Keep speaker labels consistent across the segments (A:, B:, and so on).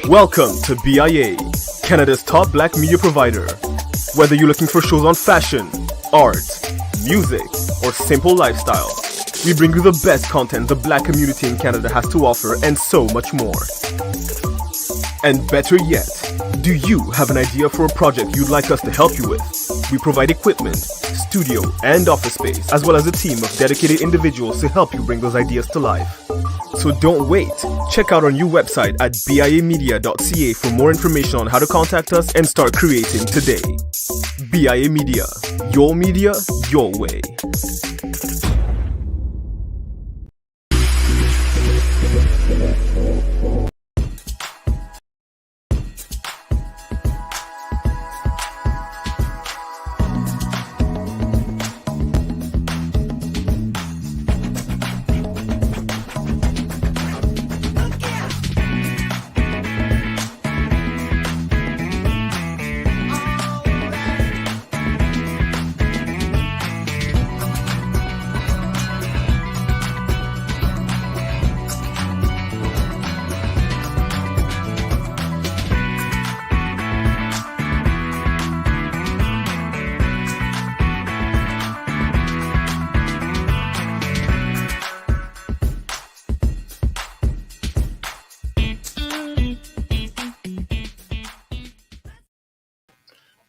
A: Welcome to BIA, Canada's top black media provider. Whether you're looking for shows on fashion, art, music, or simple lifestyle, we bring you the best content the black community in Canada has to offer and so much more. And better yet, do you have an idea for a project you'd like us to help you with? We provide equipment, studio, and office space, as well as a team of dedicated individuals to help you bring those ideas to life. So don't wait. Check out our new website at biamedia.ca for more information on how to contact us and start creating today. BIA Media, your way.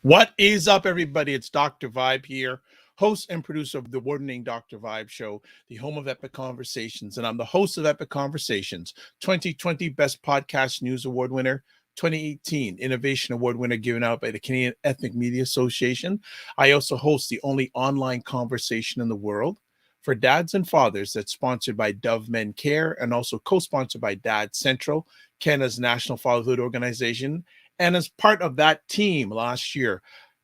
B: What is up, everybody? It's Dr. Vibe here, host and producer of the award-winning Dr. Vibe Show, the home of Epic Conversations. And I'm the host of Epic Conversations, 2020 Best Podcast News Award winner, 2018 Innovation Award winner given out by the Canadian Ethnic Media Association. I also host the only online conversation in the world for dads and fathers that's sponsored by Dove Men Care and also co-sponsored by Dad Central, Canada's national fatherhood organization. And as part of that team last year,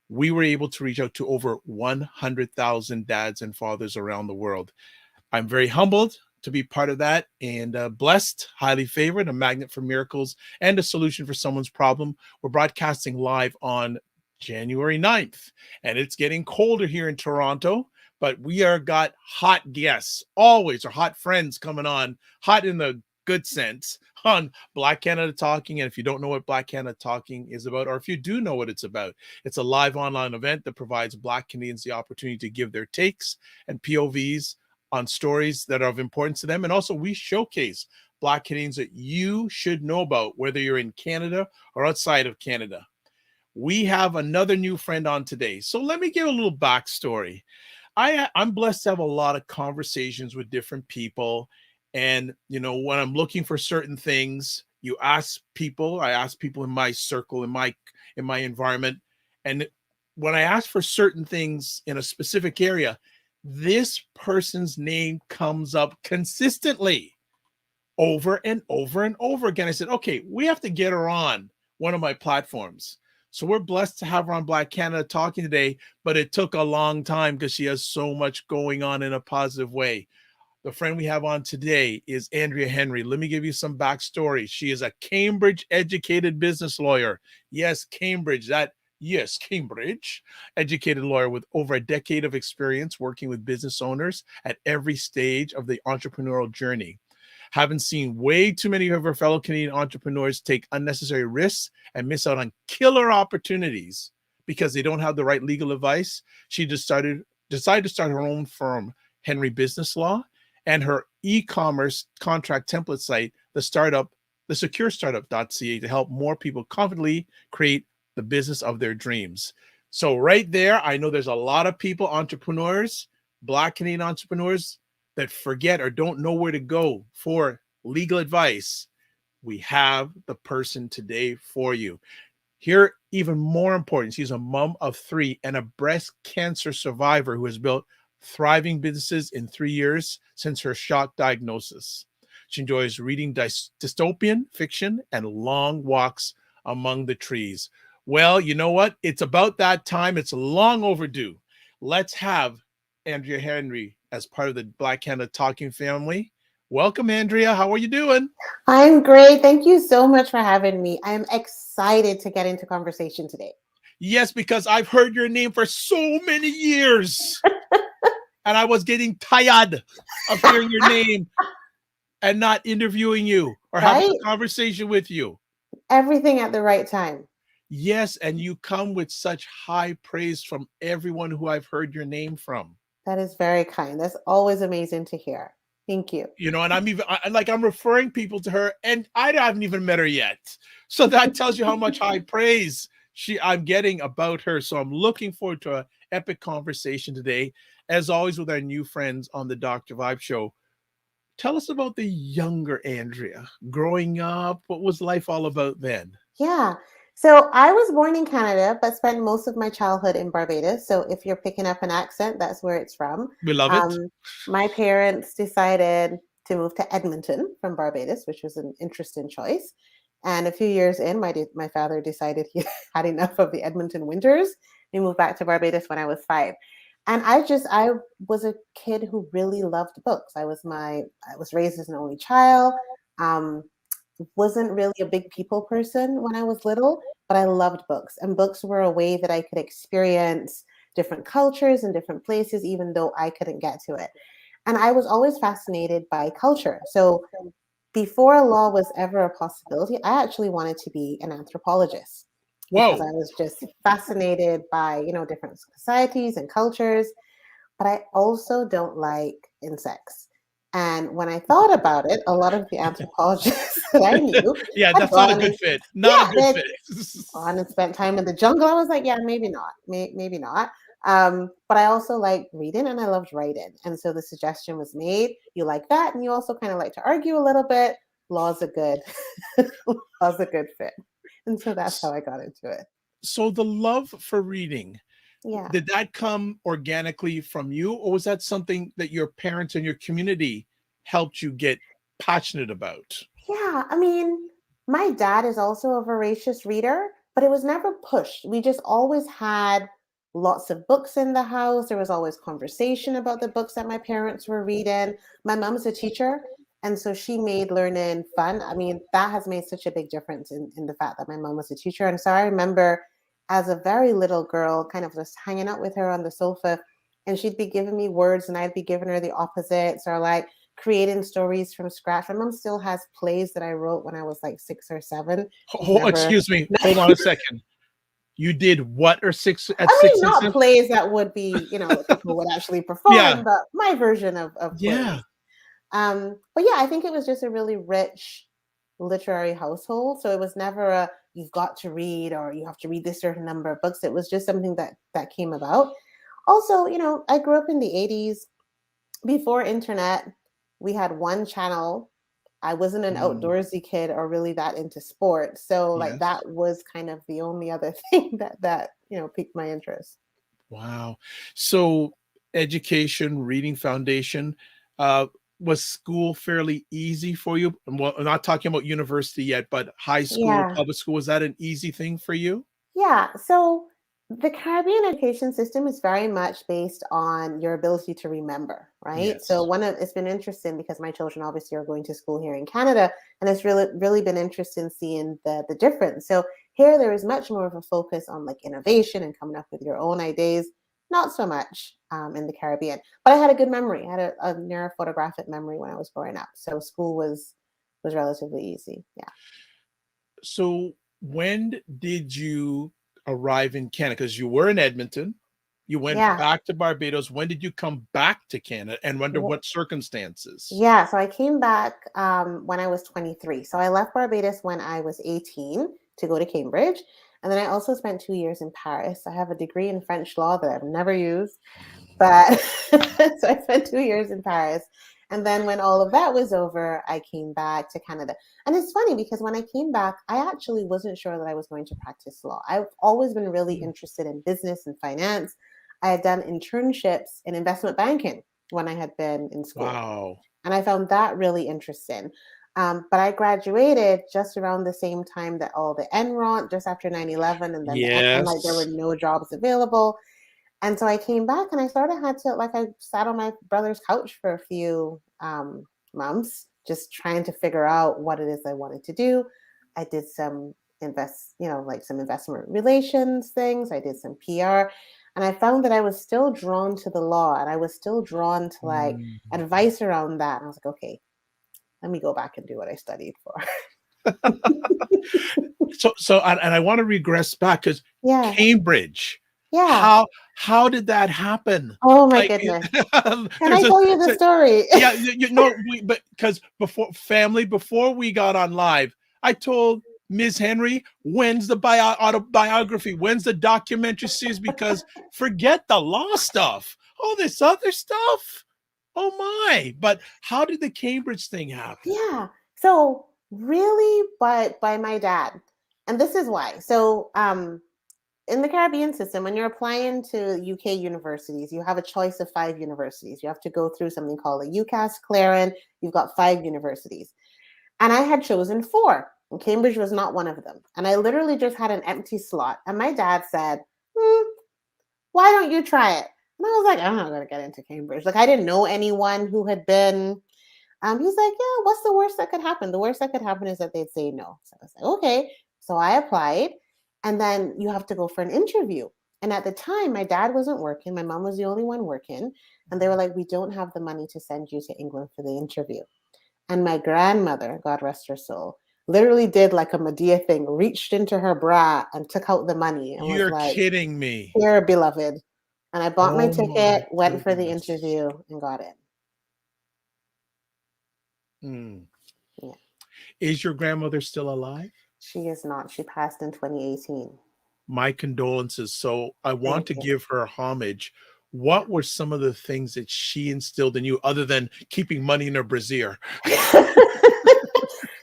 B: we were able to reach out to over 100,000 dads and fathers around the world. I'm very humbled to be part of that and blessed, highly favored, a magnet for miracles and a solution for someone's problem. We're broadcasting live on January 9th, and it's getting colder here in Toronto, but we are got hot guests, always, or hot friends coming on, hot in the good sense, on Black Canada Talking. And if you don't know what Black Canada Talking is about, or if you do know what it's about, it's a live online event that provides Black Canadians the opportunity to give their takes and POVs on stories that are of importance to them. And also we showcase Black Canadians that you should know about, whether you're in Canada or outside of Canada. We have another new friend on today. So let me give a little backstory. I'm blessed to have a lot of conversations with different people. And, you know, when I'm looking for certain things, I ask people in my circle, in my environment. And when I ask for certain things in a specific area, this person's name comes up consistently over and over and over again. I said, okay, we have to get her on one of my platforms. So we're blessed to have her on Black Canada Talking today, but it took a long time because she has so much going on in a positive way. The friend we have on today is Andrea Henry. Let me give you some backstory. She is a Cambridge-educated business lawyer. Yes, Cambridge educated lawyer with over a decade of experience working with business owners at every stage of the entrepreneurial journey. Having seen way too many of her fellow Canadian entrepreneurs take unnecessary risks and miss out on killer opportunities because they don't have the right legal advice, she decided to start her own firm, Henry Business Law, and her e-commerce contract template site, the securestartup.ca, to help more people confidently create the business of their dreams. So right there, I know there's a lot of people, entrepreneurs, Black Canadian entrepreneurs, that forget or don't know where to go for legal advice. We have the person today for you. Here, even more important, she's a mom of 3 and a breast cancer survivor who has built thriving businesses in 3 years since her shock diagnosis. She enjoys reading dystopian fiction and long walks among the trees. Well, you know what? It's about that time. It's long overdue. Let's have Andrea Henry as part of the Black Canada Talking family. Welcome, Andrea. How are you doing?
C: I'm great. Thank you so much for having me. I'm excited to get into conversation today.
B: Yes, because I've heard your name for so many years. And I was getting tired of hearing your name and not interviewing you or having a conversation with you.
C: Everything at the right time.
B: Yes, and you come with such high praise from everyone who I've heard your name from.
C: That is very kind. That's always amazing to hear. Thank you.
B: You know, and I'm referring people to her, and I haven't even met her yet. So that tells you how much high praise I'm getting about her. So I'm looking forward to an epic conversation today, as always, with our new friends on the Dr. Vibe Show. Tell us about the younger Andrea growing up. What was life all about then?
C: Yeah. So I was born in Canada, but spent most of my childhood in Barbados. So if you're picking up an accent, that's where it's from.
B: We love it.
C: My parents decided to move to Edmonton from Barbados, which was an interesting choice. And a few years in, my father decided he had enough of the Edmonton winters. We moved back to Barbados when I was 5. And I was a kid who really loved books. I was raised as an only child. Wasn't really a big people person when I was little, but I loved books. And books were a way that I could experience different cultures and different places, even though I couldn't get to it. And I was always fascinated by culture. So before law was ever a possibility, I actually wanted to be an anthropologist because
B: Whoa.
C: I was just fascinated by, different societies and cultures. But I also don't like insects. And when I thought about it, a lot of the anthropologists that I knew
B: Yeah,
C: had
B: that's not a
C: gone
B: good fit. Not a good fit.
C: gone and spent time in the jungle. I was like, yeah, maybe not, maybe not. But I also like reading and I loved writing. And so the suggestion was made, you like that, and you also kind of like to argue a little bit. Law's a good, law's a good fit. And so that's how I got into it.
B: So the love for reading,
C: Yeah.
B: did that come organically from you, or was that something that your parents and your community helped you get passionate about?
C: Yeah, I mean, my dad is also a voracious reader, but it was never pushed. We just always had lots of books in the house. There was always conversation about the books that my parents were reading. My mom's a teacher, and so she made learning fun. I mean, that has made such a big difference in the fact that my mom was a teacher. And so I remember as a very little girl, kind of just hanging out with her on the sofa, and she'd be giving me words, and I'd be giving her the opposites, or like creating stories from scratch. My mom still has plays that I wrote when I was like 6 or 7.
B: Excuse me. Hold on a second. You did what or six at
C: I
B: six
C: mean,
B: and
C: not
B: seven?
C: plays that would be, that people would actually
B: Yeah.
C: perform, but my version of
B: Yeah.
C: plays. But yeah, I think it was just a really rich literary household. So it was never a you've got to read or you have to read this certain number of books. It was just something that came about. Also, I grew up in the 80s. Before internet, we had one channel. I wasn't an outdoorsy kid or really that into sports. So like
B: Yes.
C: that was kind of the only other thing that piqued my interest.
B: Wow. So education, reading foundation, uh, was school fairly easy for you? Well, I'm not talking about university yet, but high school,
C: Yeah.
B: public school, was that an easy thing for you?
C: Yeah. So the Caribbean education system is very much based on your ability to remember, right? So
B: Yes.
C: it's been interesting because my children obviously are going to school here in Canada, and it's really been interesting seeing the difference. So here there is much more of a focus on like innovation and coming up with your own ideas. Not so much in the Caribbean, but I had a good memory. I had a neurophotographic memory when I was growing up, so school was relatively easy. Yeah.
B: So when did you arrive in Canada? Because you were in Edmonton, you went
C: Yeah.
B: back to Barbados. When did you come back to Canada, and under what circumstances?
C: Yeah, so I came back when I was 23. So I left Barbados when I was 18 to go to Cambridge. And then I also spent 2 years in Paris. I have a degree in French law that I've never used, but so I spent 2 years in Paris. And then when all of that was over, I came back to Canada. And it's funny because when I came back, I actually wasn't sure that I was going to practice law. I've always been really interested in business and finance. I had done internships in investment banking when I had been in school.
B: Wow.
C: And I found that really interesting. But I graduated just around the same time that all the Enron, just after 9/11, and then and like there were
B: Yes.
C: no jobs available. And so I came back and I sort of had to, like, I sat on my brother's couch for a few months, just trying to figure out what it is I wanted to do. I did some like some investment relations things. I did some PR. And I found that I was still drawn to the law and I was still drawn to like
B: Mm.
C: advice around that. And I was like, okay, let me go back and do what I studied for.
B: And I want to regress back because
C: Yeah.
B: Cambridge.
C: Yeah.
B: How did that happen?
C: Oh my
B: Like,
C: goodness. Can I
B: there's a
C: tell you the
B: so,
C: story?
B: yeah, but because before we got on live, I told Ms. Henry, when's the autobiography? When's the documentary series? Because forget the law stuff, all this other stuff. Oh my! But how did the Cambridge thing happen?
C: Yeah. So really by my dad. And this is why. So in the Caribbean system, when you're applying to UK universities, you have a choice of 5 universities. You have to go through something called a UCAS clearing. You've got 5 universities. And I had chosen 4, and Cambridge was not one of them. And I literally just had an empty slot. And my dad said, why don't you try it? And I was like, I'm not going to get into Cambridge. Like, I didn't know anyone who had been. He's like, yeah, what's the worst that could happen? The worst that could happen is that they'd say no. So I was like, okay. So I applied, and then you have to go for an interview. And at the time, my dad wasn't working. My mom was the only one working. And they were like, we don't have the money to send you to England for the interview. And my grandmother, God rest her soul, literally did like a Medea thing, reached into her bra and took out the money and was
B: You're
C: like,
B: kidding me.
C: here, beloved. And I bought my
B: Oh my
C: ticket, went for the
B: goodness.
C: interview, and got in.
B: Yeah.
C: Yeah.
B: Is your grandmother still alive?
C: She is not. She passed in 2018.
B: My condolences. So I want
C: Thank
B: to
C: you.
B: give her homage. What were some of the things that she instilled in you other than keeping money in her brassiere?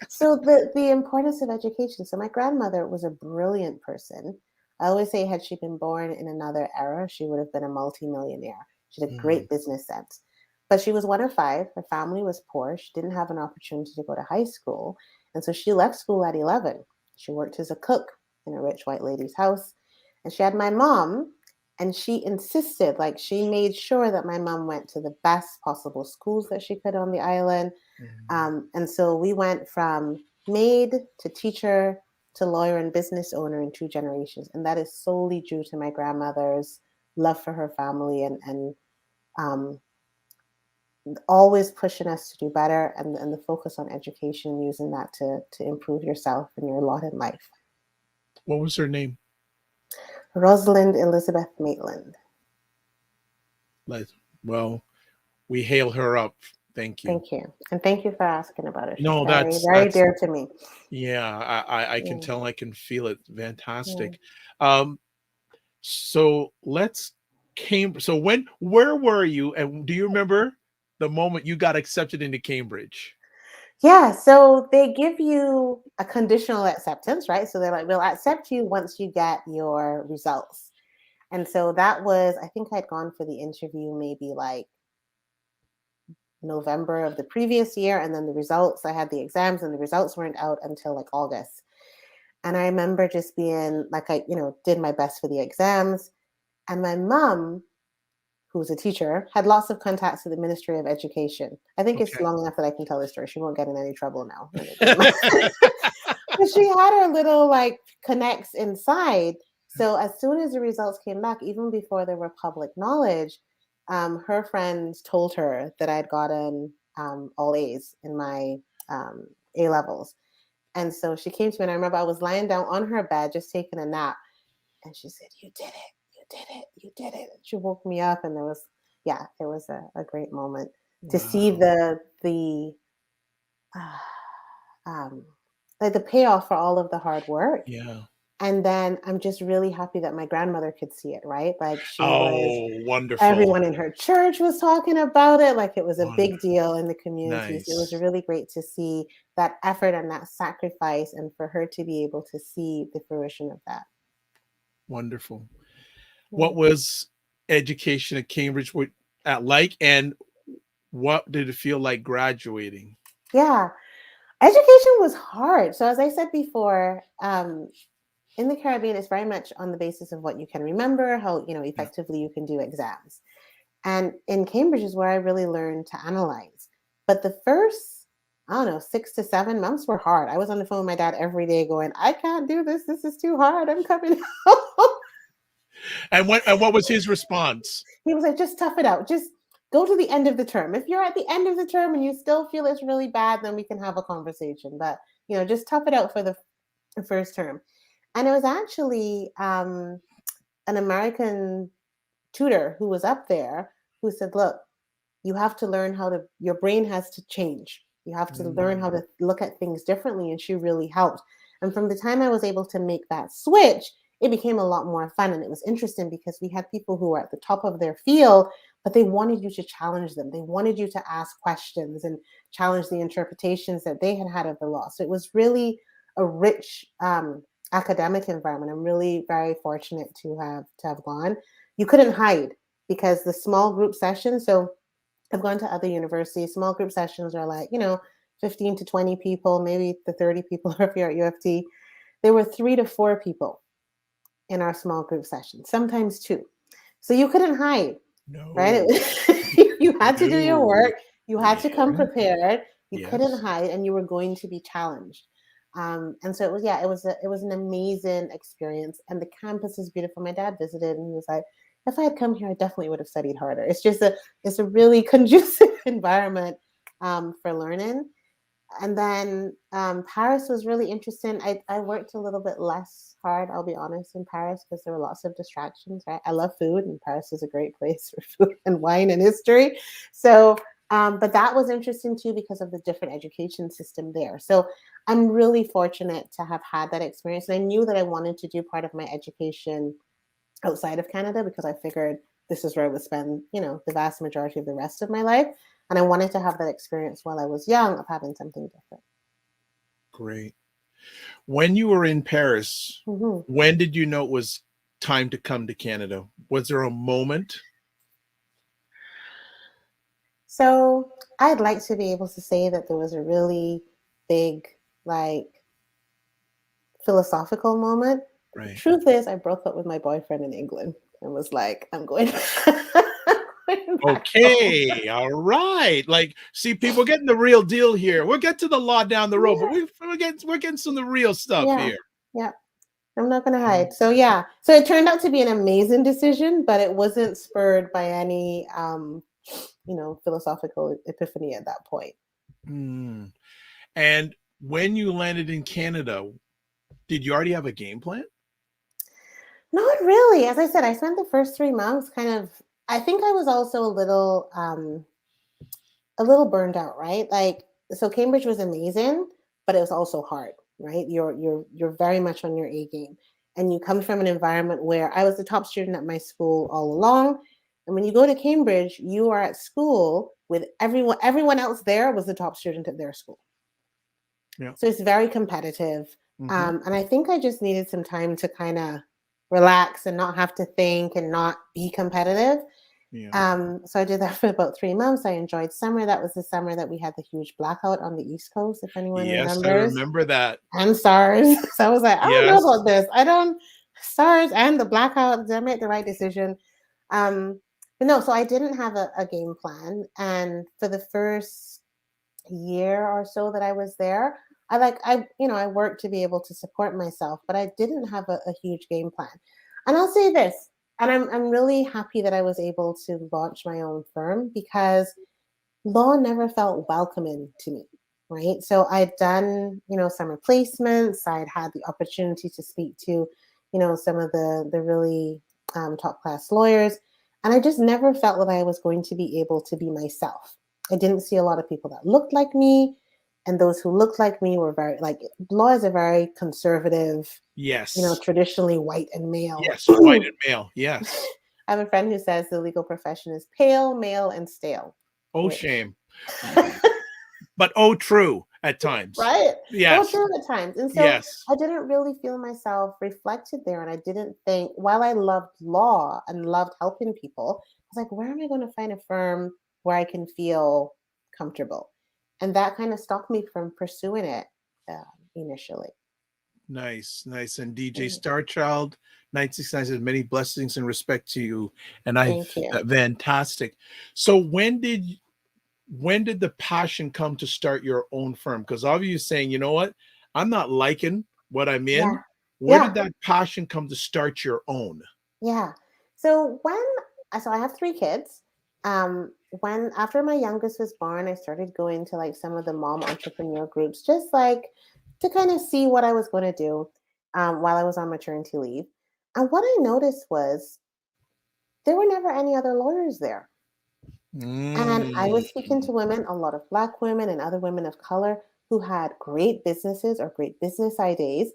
C: So the importance of education. So my grandmother was a brilliant person. I always say, had she been born in another era, she would have been a multimillionaire. She had a great business sense. But she was one of 5. Her family was poor. She didn't have an opportunity to go to high school. And so she left school at 11. She worked as a cook in a rich white lady's house. And she had my mom, and she insisted, like, she made sure that my mom went to the best possible schools that she could on the island. And so we went from maid to teacher to lawyer and business owner in 2 generations. And that is solely due to my grandmother's love for her family and always pushing us to do better, and the focus on education, using that to improve yourself and your lot in life.
B: What was her name?
C: Rosalind Elizabeth Maitland.
B: Well, we hail her up. Thank you.
C: Thank you. And thank you for asking about her. She's
B: No,
C: very dear to me.
B: Yeah, I can
C: Yeah.
B: tell, I can feel it. Fantastic.
C: Yeah.
B: So where were you, and do you remember the moment you got accepted into Cambridge?
C: Yeah, so they give you a conditional acceptance, right? So they're like, we'll accept you once you get your results. And so that was, I think I'd gone for the interview maybe like November of the previous year. And then the results, I had the exams and the results weren't out until like August. And I remember just being like, I, did my best for the exams. And my mom, who's a teacher, had lots of contacts with the Ministry of Education. I think it's
B: Okay.
C: long enough that I can tell this story. She won't get in any trouble now. But she had her little like connects inside. So as soon as the results came back, even before there were public knowledge, her friends told her that I'd gotten all A's in my A levels. And so she came to me, and I remember I was lying down on her bed, just taking a nap. And she said, you did it. You did it. You did it. And she woke me up, and it was a great moment to see like the payoff for all of the hard work.
B: Yeah.
C: And then I'm just really happy that my grandmother could see it, right? Like
B: Wonderful.
C: everyone in her church was talking about it. Like it was a big
B: Wonderful.
C: deal in the community.
B: Nice.
C: So it was really great to see that effort and that sacrifice, and for her to be able to see the fruition of that.
B: Wonderful. What was education at Cambridge like, and what did it feel like graduating?
C: Yeah. Education was hard. So as I said before, in the Caribbean, it's very much on the basis of what you can remember, how effectively you can do exams. And in Cambridge is where I really learned to analyze. But the first, 6 to 7 months were hard. I was on the phone with my dad every day going, I can't do this. This is too hard. I'm coming home.
B: And what was his response?
C: He was like, just tough it out. Just go to the end of the term. If you're at the end of the term and you still feel it's really bad, then we can have a conversation. But, just tough it out for the the first term. And it was actually an American tutor who was up there who said, look, you have to learn how to, your brain has to change. You have to learn how to look at things differently. And she really helped. And from the time I was able to make that switch, it became a lot more fun. And it was interesting because we had people who were at the top of their field, but they wanted you to challenge them. They wanted you to ask questions and challenge the interpretations that they had of the law. So it was really a rich academic environment. I'm really very fortunate to have gone. You couldn't hide because the small group sessions. So I've gone to other universities. Small group sessions are like, 15 to 20 people, maybe the 30 people if you're at UFT. There were 3 to 4 people in our small group sessions, sometimes 2. So you couldn't hide, right? You had to do your work. You had to come prepared. You couldn't hide, and you were going to be challenged. And so it was an amazing experience. And the campus is beautiful. My dad visited, and he was like, if I had come here, I definitely would have studied harder. It's a really conducive environment for learning. And then Paris was really interesting. I worked a little bit less hard, I'll be honest, in Paris because there were lots of distractions, right? I love food, and Paris is a great place for food and wine and history. So, but that was interesting too because of the different education system there. So I'm really fortunate to have had that experience. And I knew that I wanted to do part of my education outside of Canada because I figured this is where I would spend, the vast majority of the rest of my life. And I wanted to have that experience while I was young of having something different.
B: Great. When you were in Paris, when did you know it was time to come to Canada? Was there a moment?
C: So I'd like to be able to say that there was a really big, philosophical moment.
B: Right.
C: The truth is, I broke up with my boyfriend in England and was like, I'm going.
B: Okay, all right. See, people getting the real deal here. We'll get to the law down the road, but we're getting some of the real stuff here.
C: Yeah, I'm not going to hide. So so it turned out to be an amazing decision, but it wasn't spurred by any, philosophical epiphany at that point.
B: And when you landed in Canada, did you already have a game plan?
C: Not really. As I said, I spent the first 3 months I think I was also a little burned out, right? So Cambridge was amazing, but it was also hard, right? You're very much on your A game. And you come from an environment where I was the top student at my school all along. And when you go to Cambridge, you are at school with everyone else there was the top student at their school. Yeah. So it's very competitive. And I think I just needed some time to kind of relax and not have to think and not be competitive. Yeah. So I did that for about 3 months. I enjoyed summer. That was the summer that we had the huge blackout on the East Coast, if anyone remembers.
B: Yes, I remember that.
C: And SARS. So I was like, I don't know about this. SARS and the blackout, did I make the right decision? But no, so I didn't have a game plan. And for the first year or so that I was there, I worked to be able to support myself, but I didn't have a huge game plan. And I'll say this, and I'm really happy that I was able to launch my own firm because law never felt welcoming to me, right? So I'd done, summer placements. I'd had the opportunity to speak to, some of the really top class lawyers. And I just never felt that I was going to be able to be myself. I didn't see a lot of people that looked like me. And those who looked like me were law is a very conservative,
B: yes,
C: traditionally white and male.
B: Yes, white and male, yes.
C: I have a friend who says the legal profession is pale, male, and stale.
B: Oh, shame. But true at times.
C: Right?
B: Yes.
C: Oh, true at times. And so I didn't really feel myself reflected there. And I didn't think, while I loved law and loved helping people, I was like, where am I going to find a firm where I can feel comfortable? And that kind of stopped me from pursuing it initially.
B: Nice. And DJ Starchild, 969 says many blessings and respect to you. And fantastic. So when did the passion come to start your own firm? Because obviously you're saying, you know what, I'm not liking what I'm in. Yeah. Where did that passion come to start your own?
C: Yeah. So I have 3 kids. After my youngest was born, I started going to some of the mom entrepreneur groups, just to kind of see what I was going to do while I was on maternity leave. And what I noticed was there were never any other lawyers there. And I was speaking
B: Mm.
C: to women, a lot of Black women and other women of color who had great businesses or great business ideas.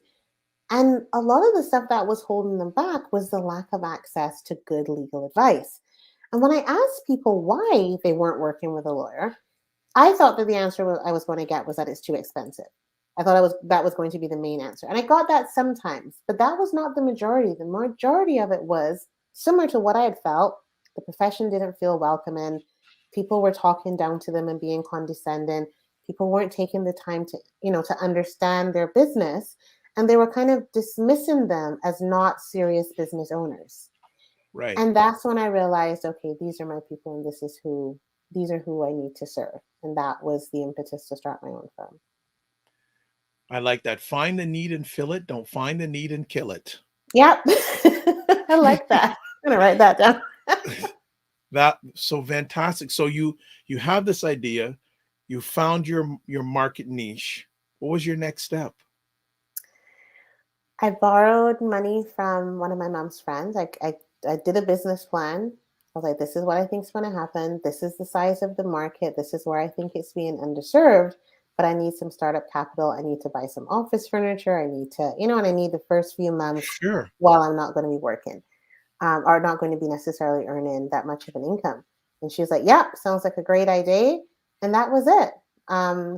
C: And a lot of the stuff that was holding them back was the lack of access to good legal advice. And when I asked people why they weren't working with a lawyer, I thought that the answer I was going to get was that it's too expensive. I thought that was going to be the main answer. And I got that sometimes, but that was not the majority. The majority of it was similar to what I had felt. The profession didn't feel welcoming. People were talking down to them and being condescending. People weren't taking the time to, to understand their business. And they were kind of dismissing them as not serious business owners.
B: Right.
C: And that's when I realized, okay, these are my people and these are who I need to serve. And that was the impetus to start my own firm.
B: I like that. Find the need and fill it. Don't find the need and kill it.
C: Yep. I like that. I'm going to write that down.
B: That so fantastic. So you have this idea, you found your market niche. What was your next step?
C: I borrowed money from one of my mom's friends. I did a business plan. I was like, this is what I think is going to happen. This is the size of the market. This is where I think it's being underserved, but I need some startup capital. I need to buy some office furniture. I need to, and I need the first few months
B: Sure.
C: while I'm not going to be working or not going to be necessarily earning that much of an income. And she was like, yeah, sounds like a great idea. And that was it. I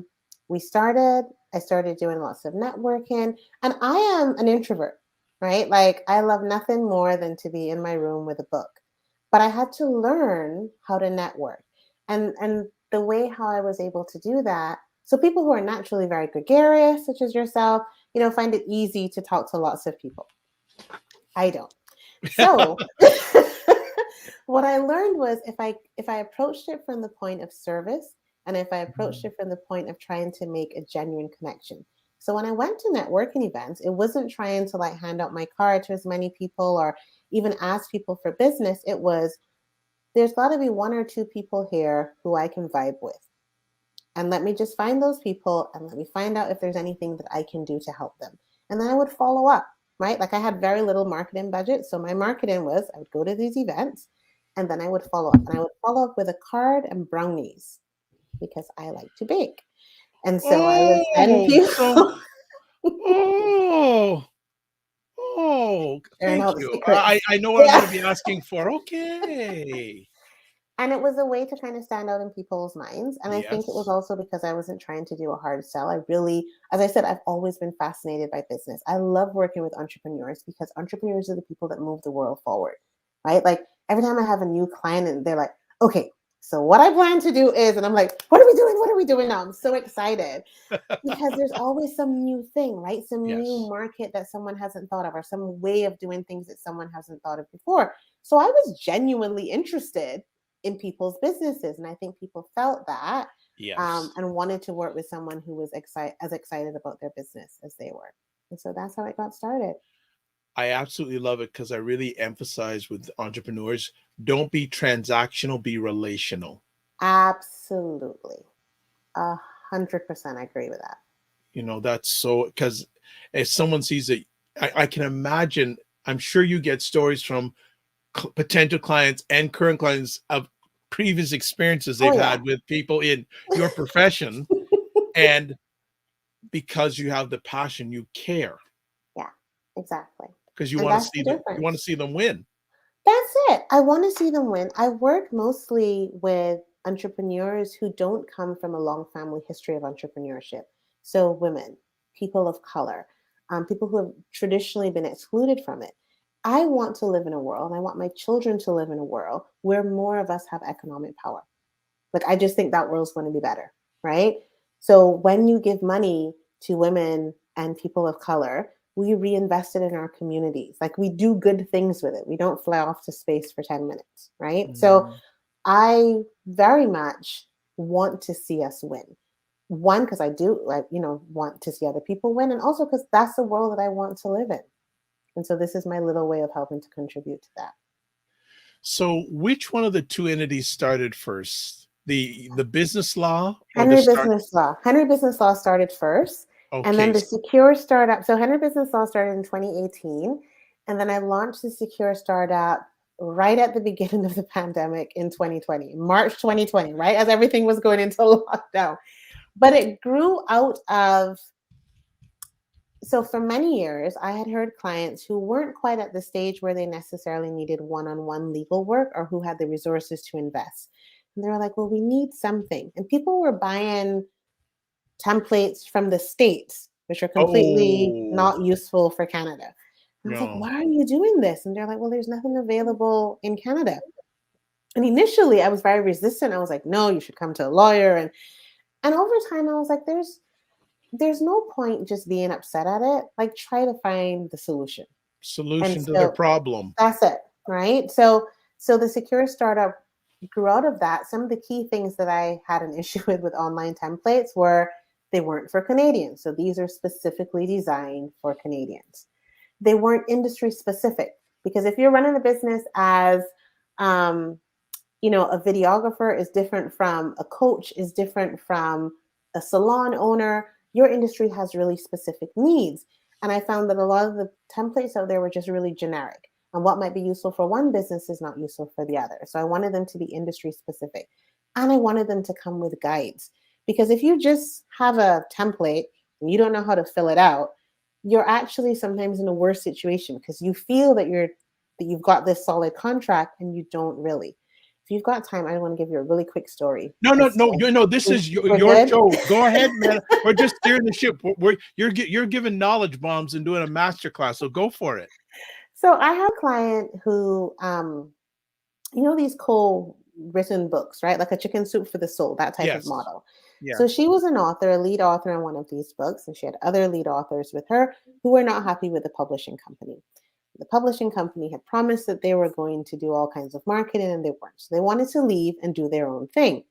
C: started doing lots of networking, and I am an introvert, right? Like I love nothing more than to be in my room with a book, but I had to learn how to network and the way how I was able to do that. So people who are naturally very gregarious, such as yourself, find it easy to talk to lots of people. I don't. So what I learned was if I approached it from the point of service and if I approached it from the point of trying to make a genuine connection. So when I went to networking events, it wasn't trying to like hand out my card to as many people or even ask people for business. It was there's got to be one or two people here who I can vibe with. And let me just find those people and let me find out if there's anything that I can do to help them. And then I would follow up, right? Like I had very little marketing budget. So my marketing was I would go to these events and then I would follow up. And I would follow up with a card and brownies because I like to bake. And so I would send
B: Oh, so
C: people
B: oh,
C: sharing
B: thank
C: all the
B: you.
C: secrets.
B: I know what I'm
C: Yeah.
B: going to be asking for. Okay.
C: And it was a way to kind of stand out in people's minds. And I think it was
B: Yes.
C: also because I wasn't trying to do a hard sell. I really, as I said, I've always been fascinated by business. I love working with entrepreneurs because entrepreneurs are the people that move the world forward, right? Like every time I have a new client and they're like, okay, so what I plan to do is, and I'm like, what are we doing? What are we doing now? I'm so excited because there's always some new thing, right? Some new
B: Yes.
C: market that someone hasn't thought of or some way of doing things that someone hasn't thought of before. So I was genuinely interested in people's businesses. And I think people felt that
B: Yes.
C: and wanted to work with someone who was as excited about their business as they were. And so that's how it got started.
B: I absolutely love it because I really emphasize with entrepreneurs, don't be transactional, be relational.
C: Absolutely. 100% agree with that.
B: That's so because if someone sees it, I can imagine, I'm sure you get stories from potential clients and current clients of previous experiences
C: Oh,
B: they've
C: yeah.
B: had with people in your profession. And because you have the passion, you care
C: Yeah, exactly.
B: because
C: And that's the
B: you want to
C: difference.
B: see them win.
C: That's it. I want to see them win. I work mostly with entrepreneurs who don't come from a long family history of entrepreneurship. So, women, people of color, people who have traditionally been excluded from it. I want to live in a world, and I want my children to live in a world where more of us have economic power. Like, I just think that world's going to be better, right? So, when you give money to women and people of color, we reinvest it in our communities. Like, we do good things with it. We don't fly off to space for 10 minutes, right? So,
B: Mm.
C: I very much want to see us win. One, because I do like, want to see other people win, and also because that's the world that I want to live in. And so this is my little way of helping to contribute to that.
B: So which one of the two entities started first? The business law or the
C: Henry
B: start?
C: Business Law. Henry Business Law started first. And then
B: Okay.
C: the Secure Startup. So Henry Business Law started in 2018. And then I launched the Secure Startup right at the beginning of the pandemic in 2020, March 2020, right as everything was going into lockdown. But it grew out of, so for many years, I had heard clients who weren't quite at the stage where they necessarily needed one-on-one legal work or who had the resources to invest. And they were like, well, we need something. And people were buying templates from the States, which are completely
B: Oh,
C: not useful for Canada. And I was like,
B: no.
C: why are you doing this? And they're like, well, there's nothing available in Canada. And initially I was very resistant. I was like, no, you should come to a lawyer. And over time I was like, there's no point just being upset at it. Like, try to find the solution. And
B: Solution to their
C: so
B: problem.
C: that's it, right? So the Secure Startup grew out of that. Some of the key things that I had an issue with online templates were they weren't for Canadians. So these are specifically designed for Canadians. They weren't industry specific, because if you're running a business as um, a videographer is different from a coach, is different from a salon owner. Your industry has really specific needs. And I found that a lot of the templates out there were just really generic. And what might be useful for one business is not useful for the other. So I wanted them to be industry specific. And I wanted them to come with guides. Because if you just have a template and you don't know how to fill it out, you're actually sometimes in a worse situation, because you feel that you've got this solid contract and you don't really. If you've got time, I want to give you a really quick story.
B: No, no, no. This is
C: We're
B: your
C: good.
B: show. Go ahead, man. We're just steering the ship. You're giving knowledge bombs and doing a master class. So go for it.
C: So I have a client who, these co-written books, right? Like a Chicken Soup for the Soul, that type of
B: Yes.
C: model.
B: Yeah.
C: So she was an author, a lead author in one of these books, and she had other lead authors with her who were not happy with the publishing company. The publishing company had promised that they were going to do all kinds of marketing, and they weren't. So they wanted to leave and do their own thing.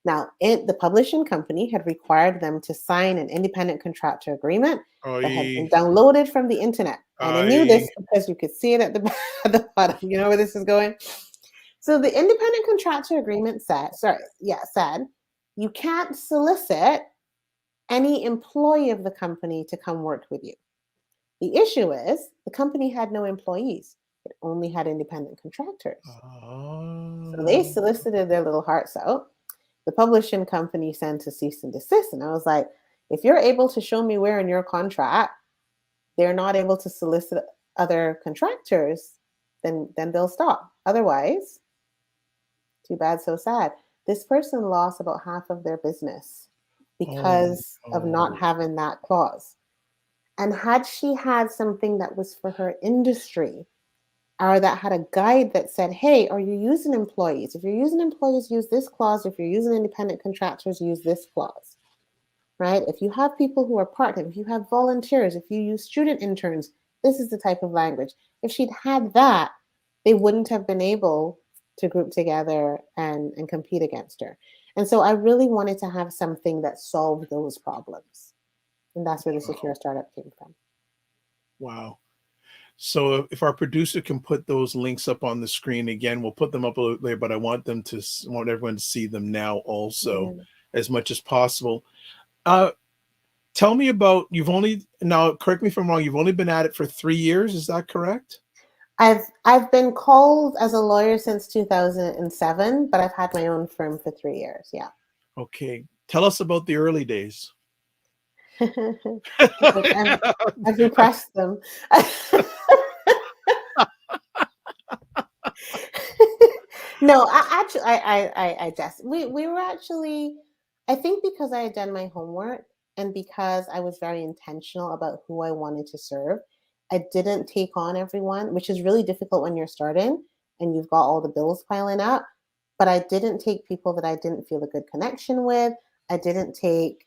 C: Now, the publishing company had required them to sign an independent contractor agreement that had been
B: I,
C: downloaded from the internet. And I knew
B: I,
C: this because you could see it at the, at the bottom. You know where this is going? So the independent contractor agreement said, you can't solicit any employee of the company to come work with you. The issue is the company had no employees. It only had independent contractors. So they solicited their little hearts out. The publishing company sent a cease and desist. And I was like, if you're able to show me where in your contract they're not able to solicit other contractors, then they'll stop. Otherwise, too bad, so sad. This person lost about half of their business because of not having that clause. And had she had something that was for her industry, or that had a guide that said, hey, are you using employees? If you're using employees, use this clause. If you're using independent contractors, use this clause, right? If you have people who are part-time, if you have volunteers, if you use student interns, this is the type of language. If she'd had that, they wouldn't have been able to group together and compete against her. And so I really wanted to have something that solved those problems. And that's where the Secure Startup came from.
B: wow. So if our producer can put those links up on the screen again, we'll put them up a little later, but I want everyone to see them now also as much as possible. Tell me about, correct me if I'm wrong, you've only been at it for 3 years. Is that correct?
C: I've been called as a lawyer since 2007, but I've had my own firm for 3 years. Yeah.
B: Okay. Tell us about the early days.
C: I've repressed them. No, I just we were actually, I think because I had done my homework and because I was very intentional about who I wanted to serve, I didn't take on everyone, which is really difficult when you're starting and you've got all the bills piling up. But I didn't take people that I didn't feel a good connection with. I didn't take,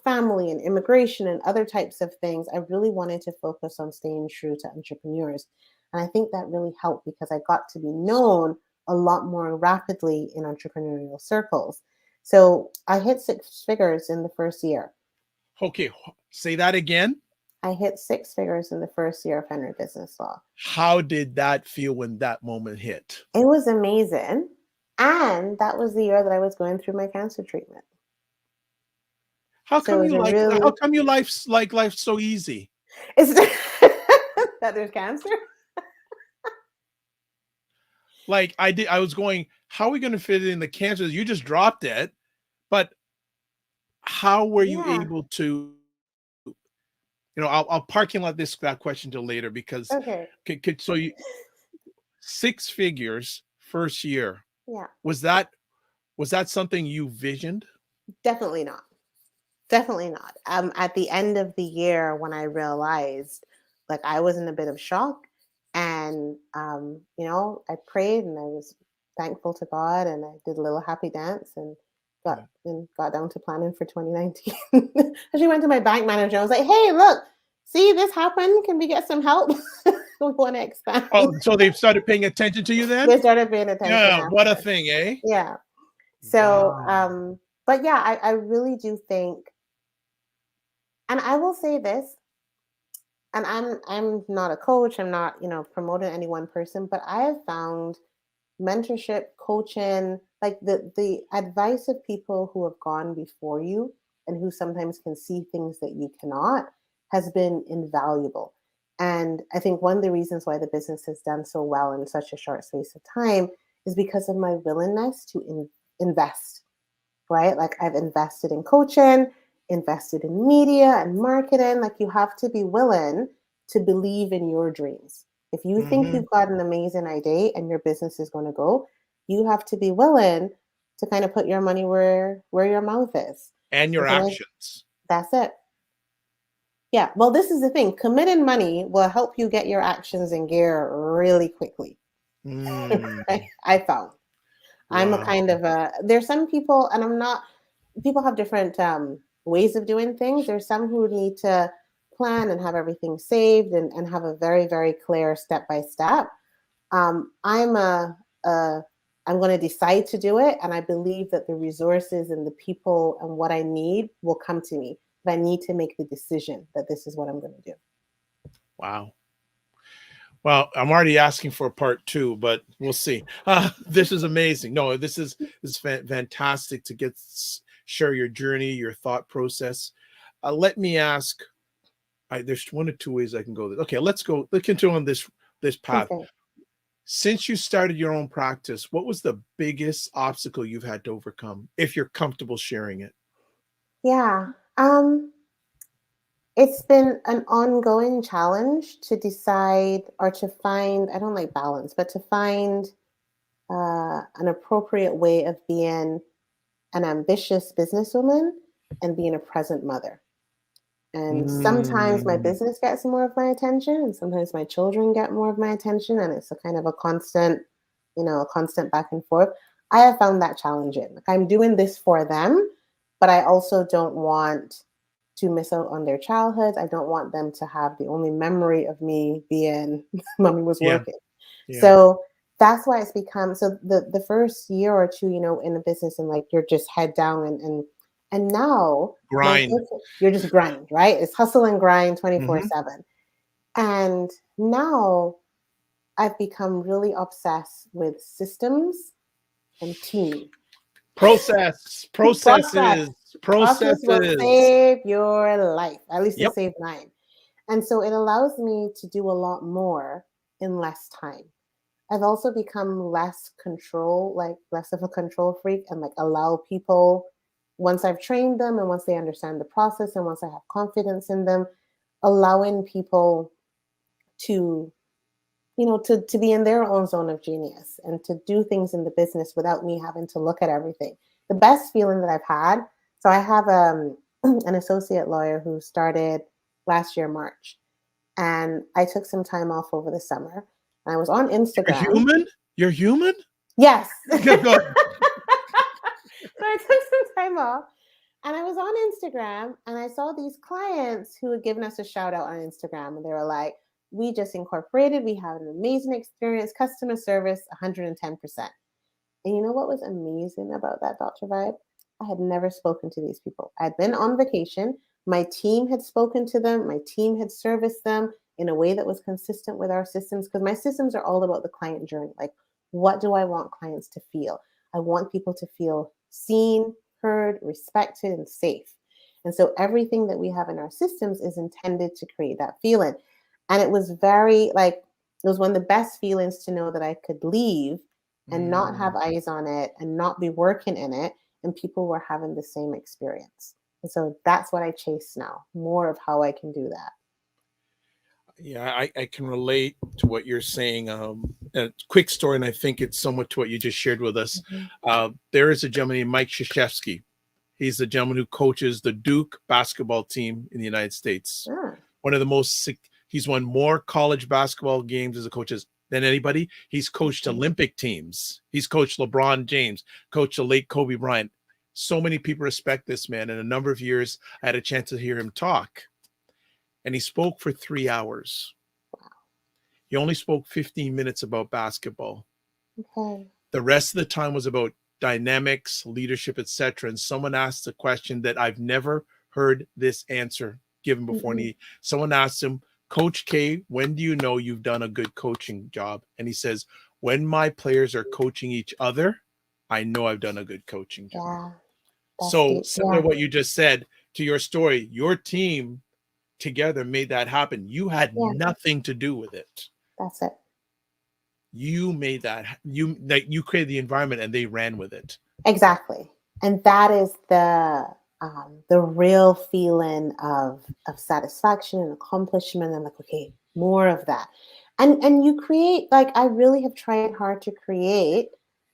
C: family and immigration and other types of things. I really wanted to focus on staying true to entrepreneurs. And I think that really helped because I got to be known a lot more rapidly in entrepreneurial circles. So I hit 6 figures in the first year.
B: Okay. Say that again.
C: I hit 6 figures in the first year of Henry Business Law.
B: How did that feel when that moment hit?
C: It was amazing. And that was the year that I was going through my cancer treatment.
B: How
C: So
B: come
C: it was
B: you
C: a
B: like
C: really
B: how come you like life so easy?
C: it's that there's cancer.
B: Like I was going, how are we going to fit in the cancer? You just dropped it, but how were you
C: Yeah.
B: able to, I'll parking lot that question till later because
C: Okay.
B: so you six figures first year.
C: Yeah.
B: Was that something you visioned?
C: Definitely not. Definitely not. At the end of the year, when I realized, like, I was in a bit of shock, and I prayed and I was thankful to God, and I did a little happy dance and
B: Yeah.
C: got down to planning for 2019. I actually went to my bank manager. I was like, "Hey, look, see this happened. Can we get some help? We want to expand."
B: Oh, so they've started paying attention to you then?
C: They started paying attention
B: Yeah, what a
C: after.
B: thing, eh?
C: Yeah. So,
B: Wow.
C: but yeah, I really do think, and I will say this, and I'm not a coach, I'm not, promoting any one person, but I have found mentorship, coaching, like the advice of people who have gone before you and who sometimes can see things that you cannot has been invaluable. And I think one of the reasons why the business has done so well in such a short space of time is because of my willingness to invest, right? Like, I've invested in coaching, invested in media and marketing. Like, you have to be willing to believe in your dreams. If you think
B: Mhm.
C: you've got an amazing idea and your business is going to go, you have to be willing to kind of put your money where your mouth is.
B: And
C: And
B: your
C: sometimes
B: actions.
C: that's it. Yeah. Well, this is the thing. Committing money will help you get your actions in gear really quickly.
B: Mm,
C: I found. I'm a
B: wow.
C: kind of a there's some people, and I'm not people have different ways of doing things. There's some who need to plan and have everything saved and have a very, very clear step by step. I'm a I'm going to decide to do it, and I believe that the resources and the people and what I need will come to me. But I need to make the decision that this is what I'm going to do.
B: Wow. Well, I'm already asking for a part two, but we'll see. This is amazing. No, this is fantastic to share your journey, your thought process. Let me ask. There's one or two ways I can go. Okay, let's go. Let's continue on this path.
C: Okay.
B: Since you started your own practice, what was the biggest obstacle you've had to overcome? If you're comfortable sharing it.
C: Yeah. It's been an ongoing challenge to decide or to find, I don't like balance, but to find an appropriate way of being an ambitious businesswoman and being a present mother. And sometimes my
B: Mm,
C: business gets more of my attention, and sometimes my children get more of my attention, and it's a kind of a constant, a constant back and forth. I have found that challenging. Like, I'm doing this for them, but I also don't want to miss out on their childhoods. I don't want them to have the only memory of me being mommy was
B: yeah,
C: working.
B: yeah.
C: So that's why it's become so the first year or two, in the business, and like you're just head down, and now my
B: Grind.
C: focus, you're just grind, right? It's hustle and grind
B: Mhm.
C: 24/7. And now I've become really obsessed with systems and team.
B: Process,
C: Process.
B: processes,
C: Process will
B: processes.
C: save your life. At least it
B: Yep.
C: saved mine. And so it allows me to do a lot more in less time. I've also become less control, like less of a control freak, and like allow people, once I've trained them and once they understand the process and once I have confidence in them, allowing people to, to be in their own zone of genius and to do things in the business without me having to look at everything. The best feeling that I've had, so I have an associate lawyer who started last year, March, and I took some time off over the summer. And I was on
B: You're
C: Instagram.
B: human? You're human?
C: Yes. So
B: Go go
C: I took some time off, and I was on Instagram, and I saw these clients who had given us a shout out on Instagram, and they were like, "We just incorporated. We have an amazing experience, customer service, 110%." And you know what was amazing about that, Dr. Vibe? I had never spoken to these people. I'd been on vacation. My team had spoken to them. My team had serviced them in a way that was consistent with our systems, because my systems are all about the client journey. Like, what do I want clients to feel? I want people to feel seen, heard, respected, and safe. And so everything that we have in our systems is intended to create that feeling. And it was very like, it was one of the best feelings to know that I could leave and not have eyes on it and not be working in it. And people were having the same experience. And so that's what I chase now, more of how I can do that.
B: Yeah, I can relate to what you're saying. A quick story, and I think it's somewhat to what you just shared with us. There is a gentleman named Mike Schefsky. He's the gentleman who coaches the Duke basketball team in the United States. One of the most, he's won more college basketball games as a coach than anybody. He's coached Olympic teams. He's coached LeBron James, coached the late Kobe Bryant. So many people respect this man. In a number of years, I had a chance to hear him talk. And he spoke for 3 hours. He only spoke 15 minutes about basketball. The rest of the time was about dynamics, leadership, etc. And someone asked a question that I've never heard this answer given before. And someone asked him, Coach K, when do you know you've done a good coaching job? And he says, when my players are coaching each other, I know I've done a good coaching job. So similar to what you just said to your story, your team together made that happen. You had nothing to do with it.
C: That's it.
B: You made that, you created the environment and they ran with it.
C: Exactly. And that is the real feeling of satisfaction and accomplishment, and like, okay, more of that. And you create, like, I really have tried hard to create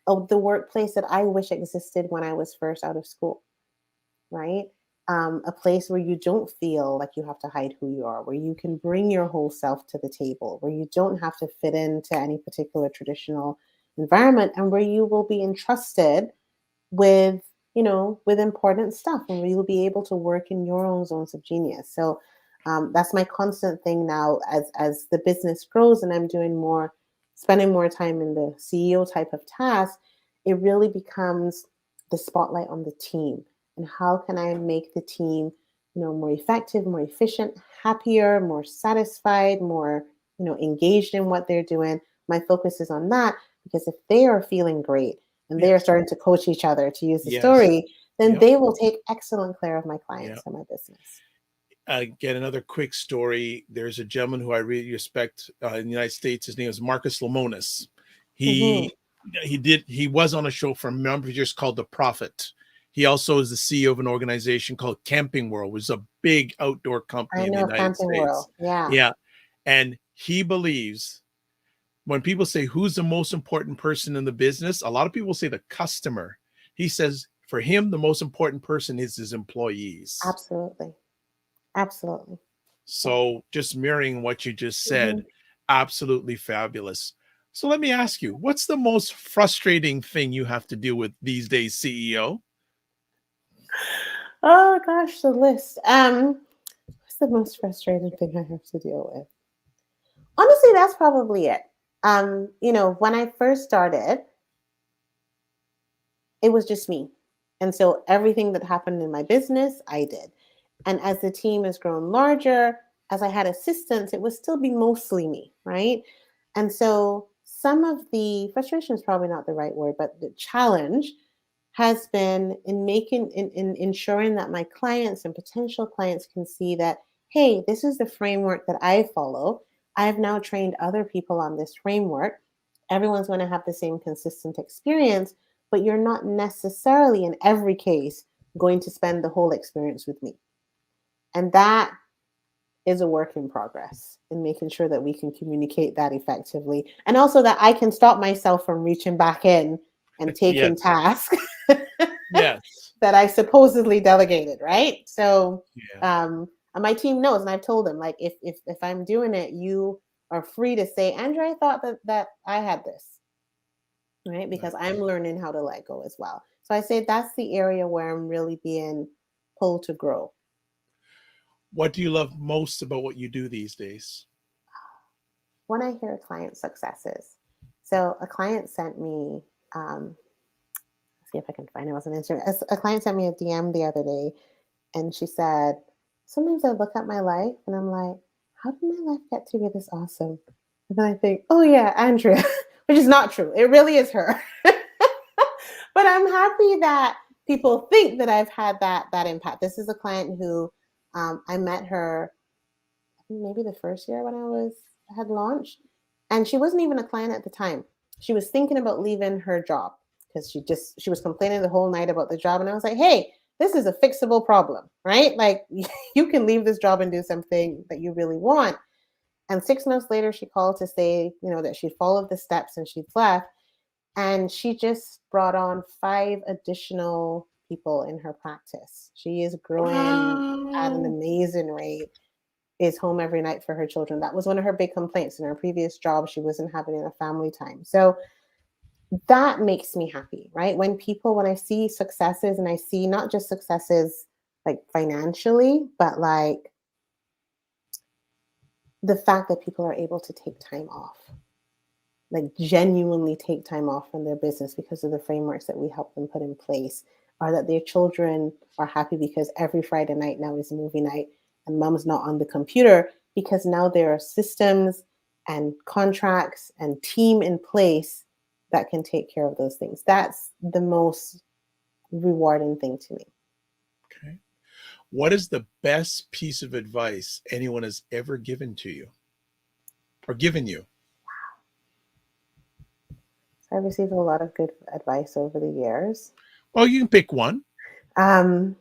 C: the workplace that I wish existed when I was first out of school, right? A place where you don't feel like you have to hide who you are, where you can bring your whole self to the table, where you don't have to fit into any particular traditional environment, and where you will be entrusted with, with important stuff, and where you'll be able to work in your own zones of genius. So that's my constant thing now as the business grows and I'm spending more time in the CEO type of task. It really becomes the spotlight on the team. And how can I make the team, more effective, more efficient, happier, more satisfied, more, engaged in what they're doing? My focus is on that, because if they are feeling great and they are starting to coach each other, to use the story, then they will take excellent care of my clients and my business.
B: Again, another quick story. There's a gentleman who I really respect in the United States. His name is Marcus Lemonis. He was on a show for a number of years called The Prophet. He also is the CEO of an organization called Camping World, which is a big outdoor company in the United States.
C: World.
B: Yeah. And he believes when people say, who's the most important person in the business? A lot of people say the customer. He says for him, the most important person is his employees.
C: Absolutely. Absolutely.
B: So just mirroring what you just said, absolutely fabulous. So let me ask you, what's the most frustrating thing you have to deal with these days, CEO?
C: Oh gosh, the list. What's the most frustrating thing I have to deal with? Honestly, that's probably it. When I first started, it was just me. And so everything that happened in my business, I did. And as the team has grown larger, as I had assistants, it would still be mostly me, right? And so some of the frustration is probably not the right word, but the challenge has been in ensuring that my clients and potential clients can see that, hey, this is the framework that I follow. I've now trained other people on this framework. Everyone's going to have the same consistent experience, but you're not necessarily in every case going to spend the whole experience with me. And that is a work in progress in making sure that we can communicate that effectively. And also that I can stop myself from reaching back in and taking tasks that I supposedly delegated, right? So and my team knows, and I've told them, like, if I'm doing it, you are free to say, Andrea, I thought that I had this, right? Because I'm learning how to let go as well. So I say that's the area where I'm really being pulled to grow.
B: What do you love most about what you do these days?
C: When I hear a client's successes. So a client sent me, let's see if I can find it. I wasn't answering. A client sent me a DM the other day, and she said, sometimes I look at my life and I'm like, how did my life get to be this awesome? And then I think, oh yeah, Andrea, which is not true. It really is her. But I'm happy that people think that I've had that impact. This is a client who I met her maybe the first year when I had launched, and she wasn't even a client at the time. She was thinking about leaving her job because she was complaining the whole night about the job, and I was like, hey, this is a fixable problem, right? Like you can leave this job and do something that you really want. And 6 months later, she called to say, that she followed the steps and she'd left. And she just brought on 5 additional people in her practice. She is growing at an
B: Wow.
C: amazing rate, is home every night for her children. That was one of her big complaints. In her previous job, she wasn't having enough family time. So that makes me happy, right? When I see successes, and I see not just successes like financially, but like the fact that people are able to take time off, like genuinely take time off from their business because of the frameworks that we help them put in place, or that their children are happy because every Friday night now is movie night and mom's not on the computer, because now there are systems and contracts and team in place that can take care of those things. That's the most rewarding thing to me.
B: Okay. What is the best piece of advice anyone has ever given to you or given you?
C: I've received a lot of good advice over the years.
B: Well, you can pick one.
C: The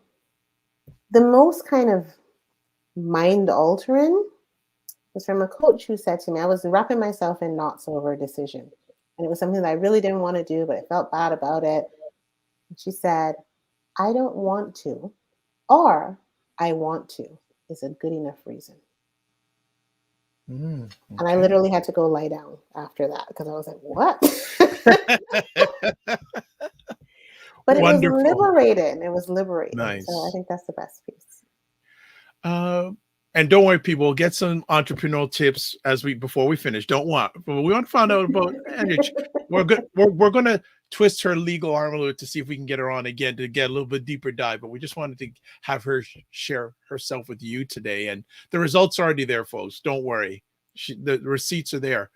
C: most kind of mind altering was from a coach who said to me, I was wrapping myself in knots over a decision. And it was something that I really didn't want to do, but I felt bad about it. And she said, I don't want to, or I want to is a good enough reason.
B: Okay.
C: And I literally had to go lie down after that because I was like, what? But
B: Wonderful.
C: It was liberating. It was liberating.
B: Nice.
C: So I think that's the best piece.
B: And don't worry, people, we'll get some entrepreneurial tips before we finish. But we want to find out about energy. We're going to twist her legal arm a little to see if we can get her on again to get a little bit deeper dive. But we just wanted to have her share herself with you today, and the results are already there, folks. Don't worry, the receipts are there.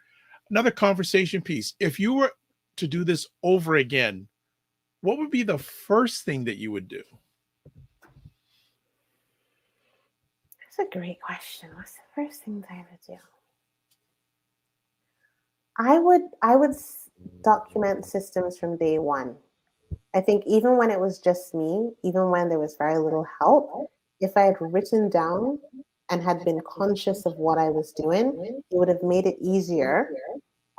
B: Another conversation piece. If you were to do this over again, what would be the first thing that you would do?
C: That's a great question. What's the first thing that I would do? I would document systems from day one. I think even when it was just me, even when there was very little help, if I had written down and had been conscious of what I was doing, it would have made it easier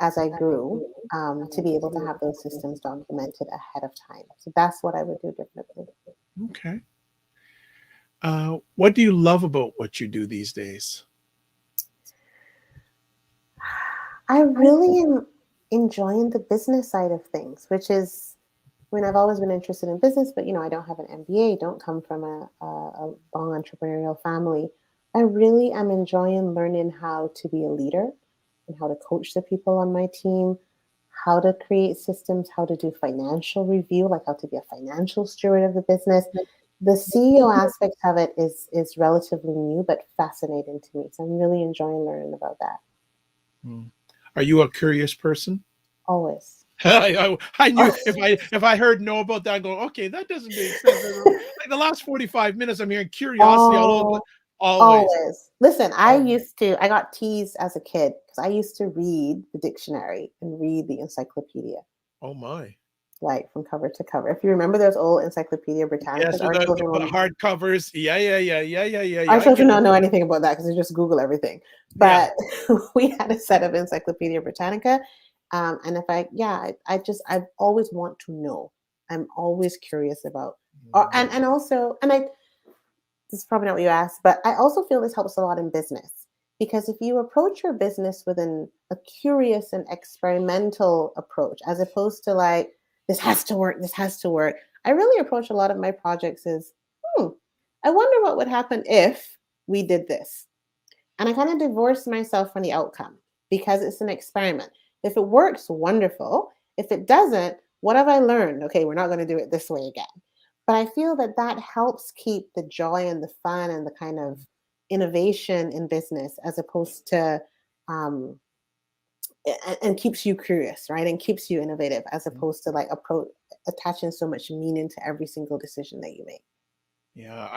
C: as I grew to be able to have those systems documented ahead of time. So that's what I would do differently.
B: Okay. What do you love about what you do these days?
C: I really am enjoying the business side of things, which is, I've always been interested in business, but I don't have an MBA, don't come from a long entrepreneurial family. I really am enjoying learning how to be a leader and how to coach the people on my team, how to create systems, how to do financial review, like how to be a financial steward of the business. The CEO aspect of it is relatively new, but fascinating to me. So I'm really enjoying learning about that.
B: Are you a curious person?
C: Always.
B: I knew if I heard no about that, I go, okay, that doesn't make sense. Like the last 45 minutes, I'm hearing curiosity all over. Always.
C: Listen, I got teased as a kid because I used to read the dictionary and read the encyclopedia.
B: Oh my.
C: Like from cover to cover. If you remember those old Encyclopedia Britannica,
B: yes, the hard covers. Yeah.
C: Our children don't know anything about that because they just Google everything. But we had a set of Encyclopedia Britannica. And if I've always want to know. I'm always curious about, and also, this is probably not what you asked, but I also feel this helps a lot in business. Because if you approach your business with a curious and experimental approach, as opposed to like, this has to work. I really approach a lot of my projects as, I wonder what would happen if we did this. And I kind of divorce myself from the outcome because it's an experiment. If it works, wonderful. If it doesn't, what have I learned? Okay, we're not going to do it this way again. But I feel that helps keep the joy and the fun and the kind of innovation in business, as opposed to and keeps you curious, right? And keeps you innovative as opposed to like attaching so much meaning to every single decision that you make.
B: Yeah,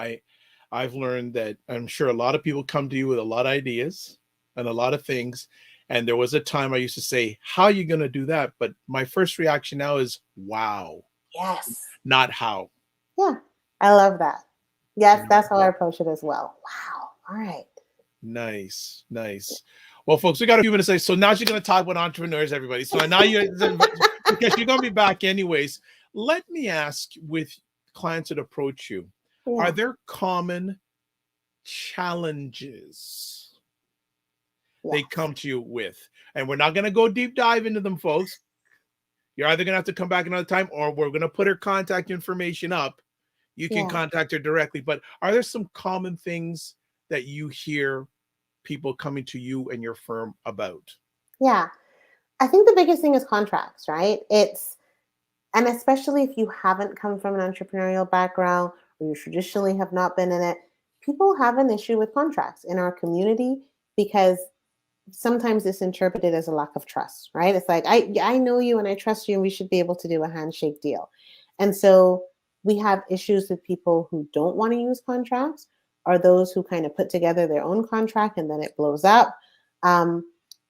B: I've learned that I'm sure a lot of people come to you with a lot of ideas and a lot of things. And there was a time I used to say, "How are you going to do that?" But my first reaction now is, "Wow,"
C: Yes.
B: not how.
C: Yeah. I love that. Yes,
B: Mm.
C: that's how I approach it as well. Wow. All right.
B: Nice, nice. Well, folks, we got a few minutes. So now she's going to talk about entrepreneurs, everybody. So now you're because you're going to be back anyways. Let me ask, with clients that approach you, are
C: Yeah.
B: there common challenges they
C: Yes.
B: come to you with? And we're not going to go deep dive into them, folks. You're either going to have to come back another time, or we're going to put her contact information up. You can
C: Yeah.
B: contact her directly. But are there some common things that you hear people coming to you and your firm about?
C: Yeah. I think the biggest thing is contracts, right? And especially if you haven't come from an entrepreneurial background or you traditionally have not been in it, people have an issue with contracts in our community because sometimes it's interpreted as a lack of trust, right? It's like I know you and I trust you and we should be able to do a handshake deal. And so we have issues with people who don't want to use contracts or those who kind of put together their own contract and then it blows up. Um,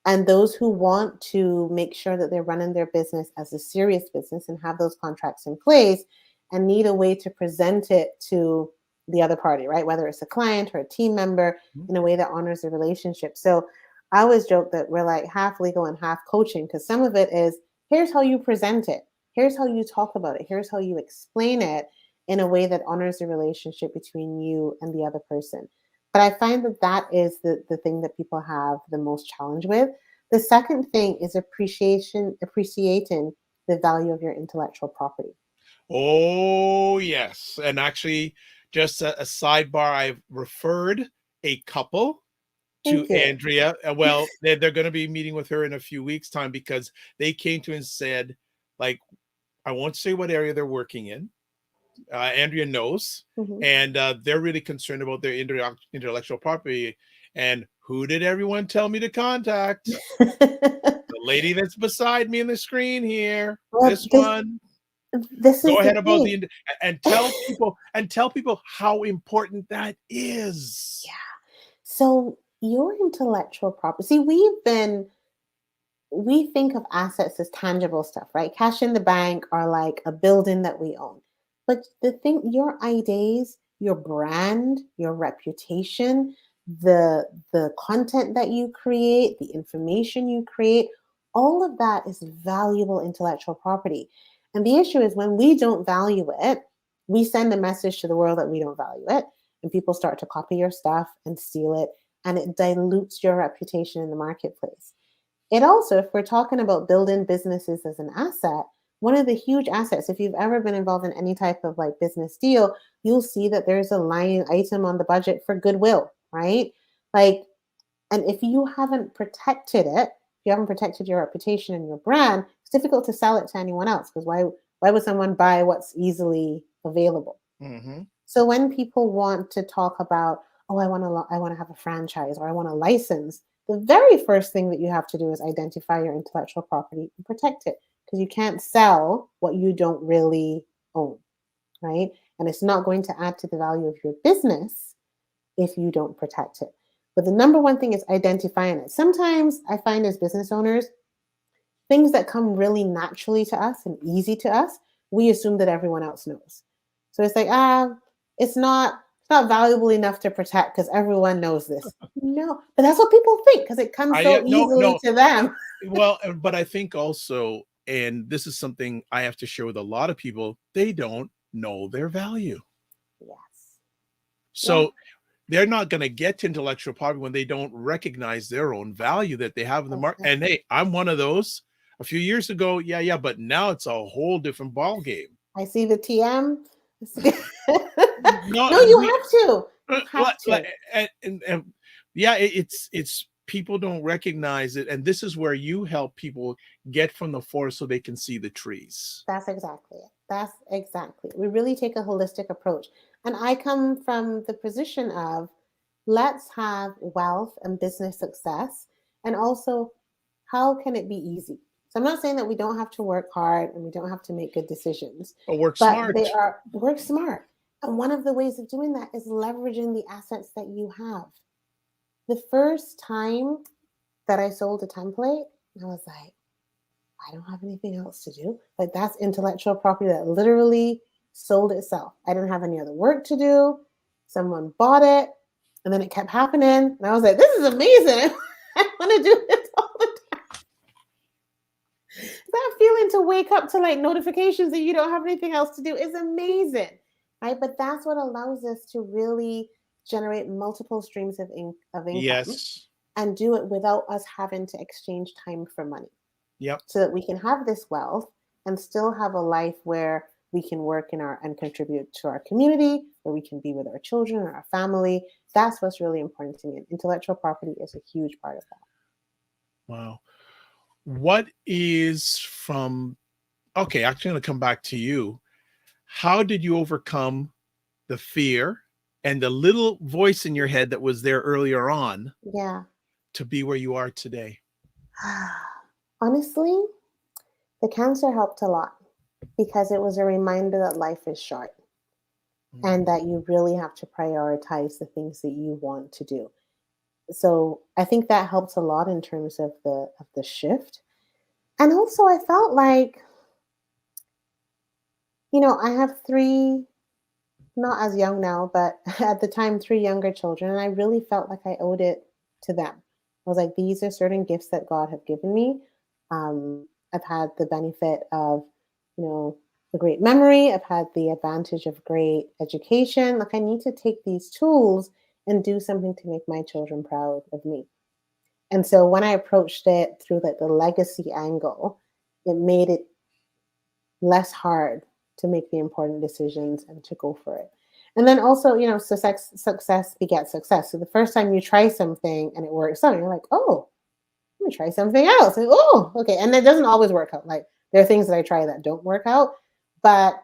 C: and those who want to make sure that they're running their business as a serious business and have those contracts in place and need a way to present it to the other party, right? Whether it's a client or a team member in a way that honors the relationship. So I always joke that we're like half legal and half coaching because some of it is here's how you present it, here's how you talk about it, here's how you explain it in a way that honors the relationship between you and the other person. But I find that that is the thing that people have the most challenge with. The second thing is appreciating the value of your intellectual property.
B: Oh, yes. And actually, just a sidebar, I've referred a couple to
C: Thank you.
B: Andrea. Well, they're going to be meeting with her in a few weeks' time because they came to and said, like, I won't say what area they're working in. Andrea knows,
C: Mhm.
B: and they're really concerned about their intellectual property. And who did everyone tell me to contact? The lady that's beside me in the screen here.
C: Well,
B: This one.
C: this
B: Go
C: is the
B: ahead about
C: thing.
B: the and tell people how important that is.
C: So your intellectual property, see, we think of assets as tangible stuff, right? Cash in the bank or like a building that we own. But the thing, your ideas, your brand, your reputation, the content that you create, the information you create, all of that is valuable intellectual property. And the issue is when we don't value it, we send a message to the world that we don't value it, and people start to copy your stuff and steal it, and it dilutes your reputation in the marketplace. It also, if we're talking about building businesses as an asset, one of the huge assets, if you've ever been involved in any type of like business deal, you'll see that there's a line item on the budget for goodwill, right? Like, and if you haven't protected it, if you haven't protected your reputation and your brand, it's difficult to sell it to anyone else because why would someone buy what's easily available?
B: Mhm.
C: So when people want to talk about, oh, I want to have a franchise or I want a license, the very first thing that you have to do is identify your intellectual property and protect it because you can't sell what you don't really own, right? And it's not going to add to the value of your business if you don't protect it. But the number one thing is identifying it. Sometimes I find as business owners, things that come really naturally to us and easy to us, we assume that everyone else knows. So it's like, it's not valuable enough to protect because everyone knows this. No, but that's what people think because it comes
B: I
C: so
B: no,
C: easily
B: no.
C: to them.
B: Well, but I think also, and this is something I have to share with a lot of people, they don't know their value.
C: Yes. Yeah.
B: So they're not going to get to intellectual property when they don't recognize their own value that they have in the market.
C: Exactly.
B: And hey, I'm one of those. A few years ago, yeah, but now it's a whole different ball game.
C: I see the TM.
B: No,
C: No, you have to. You have
B: like,
C: to.
B: and yeah, it's people don't recognize it, and this is where you help people get from the forest so they can see the trees.
C: That's exactly it. That's exactly. We really take a holistic approach. And I come from the position of let's have wealth and business success and also how can it be easy? So I'm not saying that we don't have to work hard and we don't have to make good decisions,
B: But work
C: but
B: smart.
C: they are work smart. And one of the ways of doing that is leveraging the assets that you have. The first time that I sold a template, I was like, I don't have anything else to do. Like that's intellectual property that literally sold itself. I didn't have any other work to do. Someone bought it, and then it kept happening. And I was like, this is amazing. I want to do this all the time. That feeling to wake up to like notifications that you don't have anything else to do is amazing. Right. But that's what allows us to really generate multiple streams of income
B: Yes.
C: and do it without us having to exchange time for money.
B: Yep.
C: So that we can have this wealth and still have a life where we can work and contribute to our community, where we can be with our children or our family. That's what's really important to me. And intellectual property is a huge part of that.
B: Wow. What is from, okay, actually, I'm going to come back to you. How did you overcome the fear and the little voice in your head that was there earlier on
C: Yeah.
B: to be where you are today?
C: Honestly, the cancer helped a lot because it was a reminder that life is short and that you really have to prioritize the things that you want to do. So I think that helped a lot in terms of the shift. And also I felt like, I have three, not as young now, but at the time, three younger children. And I really felt like I owed it to them. I was like, these are certain gifts that God have given me. I've had the benefit of, a great memory. I've had the advantage of great education. Like I need to take these tools and do something to make my children proud of me. And so when I approached it through like the legacy angle, it made it less hard to make the important decisions and to go for it. And then also, success begets success. So the first time you try something and it works out, you're like, oh, let me try something else. And, oh, okay. And it doesn't always work out. Like there are things that I try that don't work out. But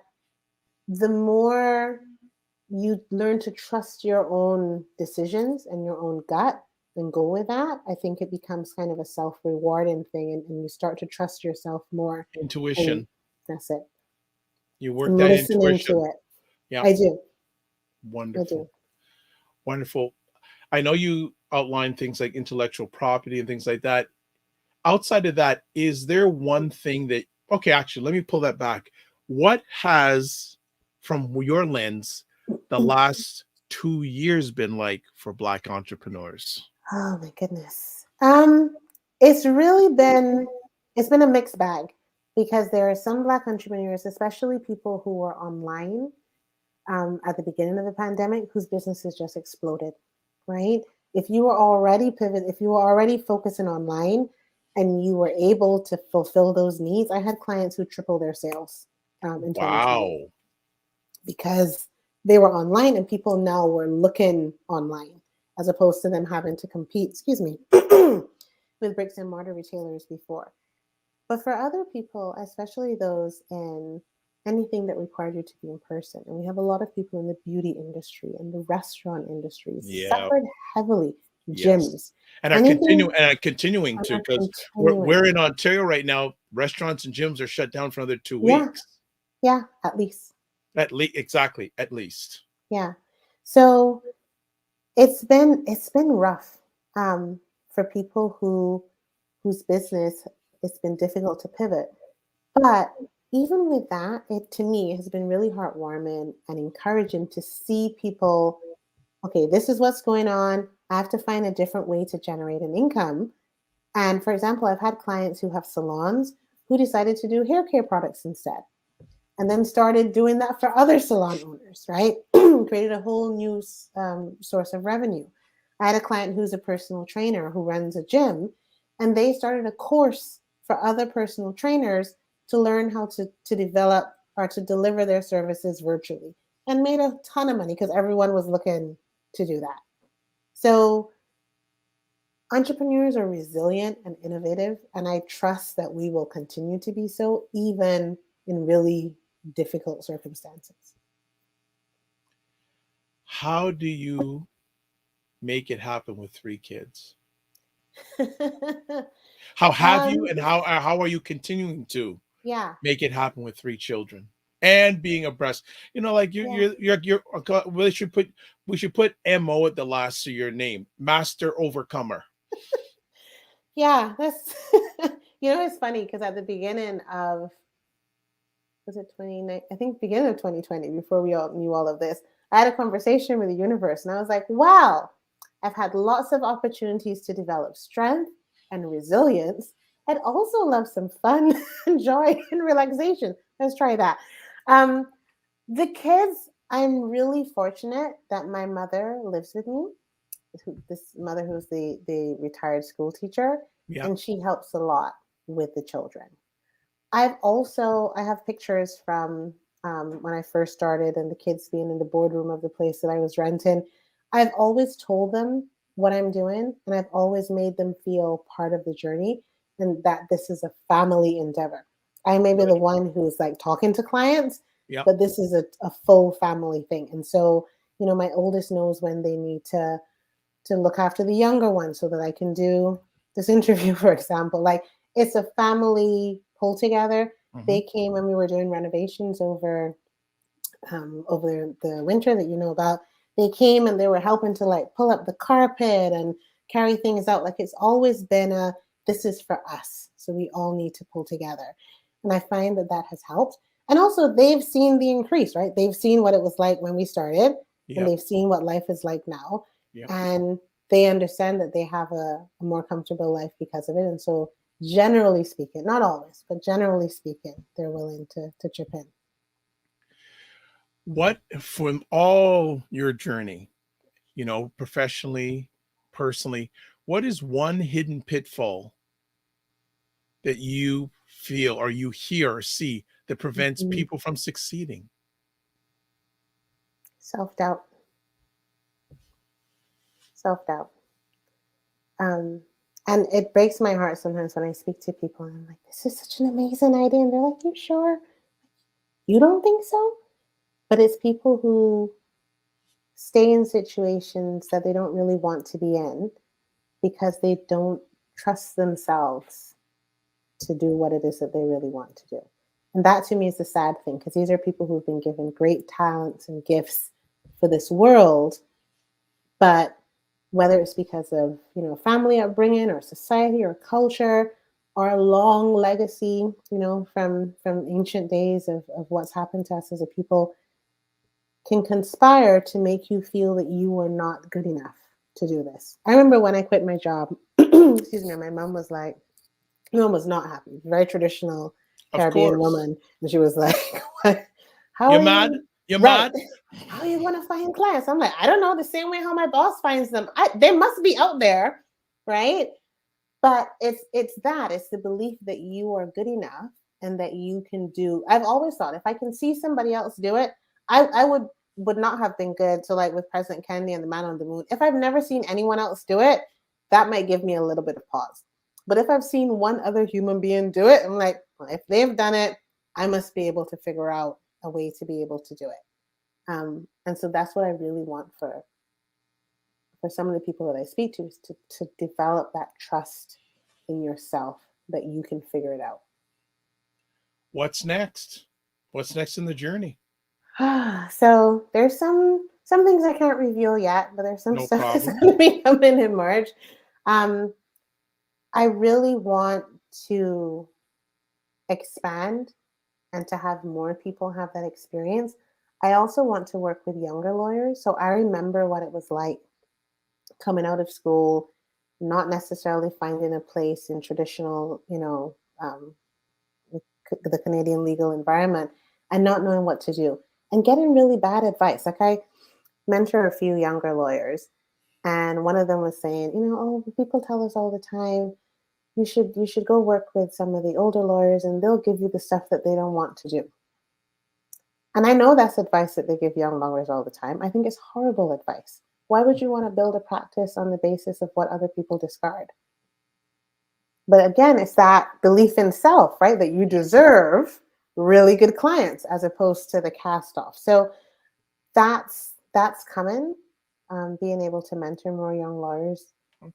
C: the more you learn to trust your own decisions and your own gut and go with that, I think it becomes kind of a self-rewarding thing and you start to trust yourself more.
B: Intuition.
C: And that's it.
B: You work
C: I'm
B: that
C: listening
B: intuition.
C: to it.
B: Yeah.
C: I do.
B: Wonderful. Wonderful. I know you outlined things like intellectual property and things like that. Outside of that, is there one thing that, okay, actually, let me pull that back. What has, from your lens, the last 2 years been like for Black entrepreneurs?
C: Oh my goodness. It's really been a mixed bag because there are some Black entrepreneurs, especially people who were online at the beginning of the pandemic, whose businesses just exploded, right? If you were already if you were already focusing online and you were able to fulfill those needs, I had clients who tripled their sales in 2020
B: Wow.
C: because they were online and people now were looking online as opposed to them having to compete, excuse me, with bricks and mortar retailers before. But for other people, especially those in anything that required you to be in person, and we have a lot of people in the beauty industry and the restaurant industry
B: Yeah.
C: suffered heavily.
B: Yes.
C: Gyms,
B: And
C: anything,
B: are continuing
C: and
B: to,
C: are
B: because we're
C: continuing.
B: in Ontario right now. Restaurants and gyms are shut down for another 2
C: Yeah,
B: weeks.
C: yeah, at least.
B: At least, exactly, at least.
C: Yeah. So it's been rough for people whose business it's been difficult to pivot. But even with that, it to me has been really heartwarming and encouraging to see people, okay, this is what's going on. I have to find a different way to generate an income. And for example, I've had clients who have salons who decided to do hair care products instead and then started doing that for other salon owners, right? Created a whole new source of revenue. I had a client who's a personal trainer who runs a gym, and they started a course for other personal trainers to learn how to develop or to deliver their services virtually and made a ton of money because everyone was looking to do that. So entrepreneurs are resilient and innovative, and I trust that we will continue to be so even in really difficult circumstances.
B: How do you make it happen with 3 kids? How have you,
C: Um,
B: and how are you continuing to
C: yeah,
B: make it happen with 3 children and being a breast? Like
C: yeah,
B: we should put MO at the last of your name, Master Overcomer.
C: yeah. That's it's funny because at the beginning of was it 29? I think beginning of 2020, before we all knew all of this, I had a conversation with the universe, and I was like, "Wow, I've had lots of opportunities to develop strength and resilience. I'd also love some fun and joy and relaxation. Let's try that." Um, the kids, I'm really fortunate that my mother lives with me. This mother who's the retired school teacher,
B: Yeah.
C: and she helps a lot with the children. I have pictures from when I first started and the kids being in the boardroom of the place that I was renting. I've always told them what I'm doing, and I've always made them feel part of the journey and that this is a family endeavor. I may be the
B: Good.
C: one who's like talking to clients,
B: Yeah.
C: but this is a full family thing. And so, my oldest knows when they need to look after the younger one so that I can do this interview, for example. Like, it's a family pull together.
B: Hmm.
C: They came when we were doing renovations over the winter that you know about. They came and they were helping to like pull up the carpet and carry things out. Like, it's always been a this is for us, so we all need to pull together. And I find that that has helped. And also, they've seen the increase, right? They've seen what it was like when we started, and
B: Yep.
C: they've seen what life is like now,
B: Yep.
C: and they understand that they have a more comfortable life because of it. And so, generally speaking, not always, but generally speaking, they're willing to chip in.
B: What from all your journey, professionally, personally, what is one hidden pitfall that you feel or you hear or see that prevents
C: Mhm.
B: people from succeeding?
C: Self doubt, self doubt. Um, and it breaks my heart sometimes when I speak to people and I'm like, this is such an amazing idea. And they're like, you sure? You don't think so? But it's people who stay in situations that they don't really want to be in because they don't trust themselves to do what it is that they really want to do. And that to me is the sad thing because these are people who've been given great talents and gifts for this world, but whether it's because of family upbringing or society or culture or a long legacy from ancient days of what's happened to us as a people can conspire to make you feel that you were not good enough to do this. I remember when I quit my job, excuse me, my mom was like, my mom was not happy, very traditional
B: Of
C: Caribbean
B: course.
C: woman, and she was like, what, how
B: You're
C: are
B: mad?
C: you
B: You're
C: right,
B: mad?
C: how are you going to find clients? I'm like, I don't know, the same way how my boss finds them. They must be out there, right? But it's the belief that you are good enough and that you can do. I've always thought if I can see somebody else do it, I would not have been good. So like with President Kennedy and the Man on the Moon, if I've never seen anyone else do it, that might give me a little bit of pause. But if I've seen one other human being do it, I'm like, well, if they've done it, I must be able to figure out a way to be able to do it. And so that's what I really want for some of the people that I speak to is to develop that trust in yourself that you can figure it out.
B: What's next? What's next in the journey?
C: So there's some things I can't reveal yet, but there's some
B: No
C: stuff that's
B: problem.
C: going to be coming in March. Um, I really want to expand and to have more people have that experience. I also want to work with younger lawyers. So I remember what it was like coming out of school, not necessarily finding a place in traditional, the Canadian legal environment and not knowing what to do and getting really bad advice. Like, I mentor a few younger lawyers, and one of them was saying, oh, people tell us all the time, you should go work with some of the older lawyers and they'll give you the stuff that they don't want to do. And I know that's advice that they give young lawyers all the time. I think it's horrible advice. Why would you want to build a practice on the basis of what other people discard? But again, it's that belief in self, right? That you deserve really good clients as opposed to the cast off. So that's coming. Being able to mentor more young lawyers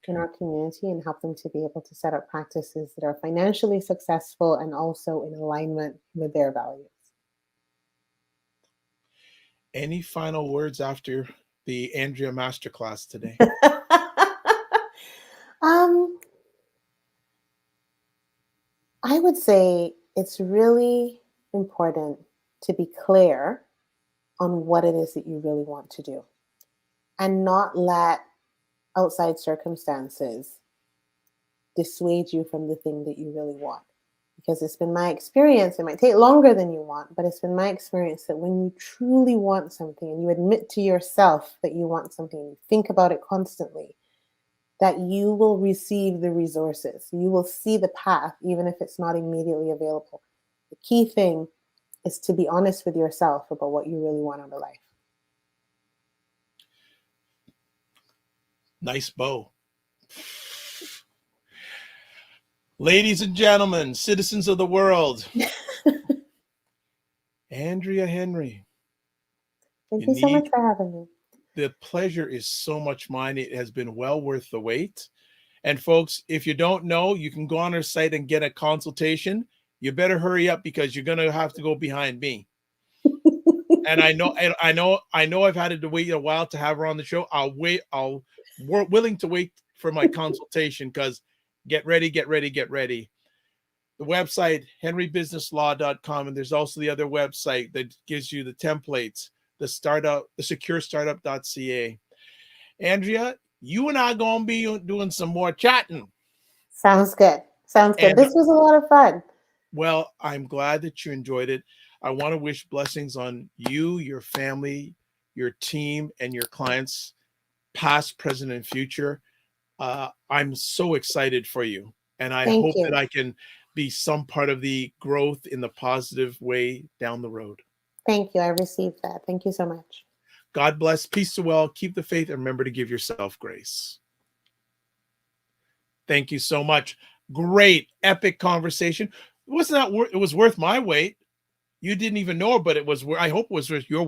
C: in our community and help them to be able to set up practices that are financially successful and also in alignment with their values.
B: Any final words after the Andrea Masterclass today?
C: um, I would say it's really important to be clear on what it is that you really want to do and not let outside circumstances dissuade you from the thing that you really want. Because it's been my experience, it might take longer than you want, but it's been my experience that when you truly want something and you admit to yourself that you want something and you think about it constantly, that you will receive the resources. You will see the path, even if it's not immediately available. The key thing is to be honest with yourself about what you really want out of life.
B: Nice bow. Ladies and gentlemen, citizens of the world, Andrea Henry.
C: Thank you so much for having me.
B: The pleasure is so much mine. It has been well worth the wait. And folks, if you don't know, you can go on our site and get a consultation. You better hurry up because you're going to have to go behind me. And I know I've had to wait a while to have her on the show. We're willing to wait for my consultation because get ready. The website, henrybusinesslaw.com. And there's also the other website that gives you the templates, the securestartup.ca. Andrea, you and I are going to be doing some more chatting.
C: Sounds good. This was a lot of fun.
B: Well, I'm glad that you enjoyed it. I want to wish blessings on you, your family, your team, and your clients, past, present, and future. I'm so excited for you. And I hope that I can be some part of the growth in the positive way down the road.
C: Thank you. I received that. Thank you so much.
B: God bless. Peace to well. Keep the faith and remember to give yourself grace. Thank you so much. Great, epic conversation. It was worth my wait. You didn't even know, but it was. I hope it was worth your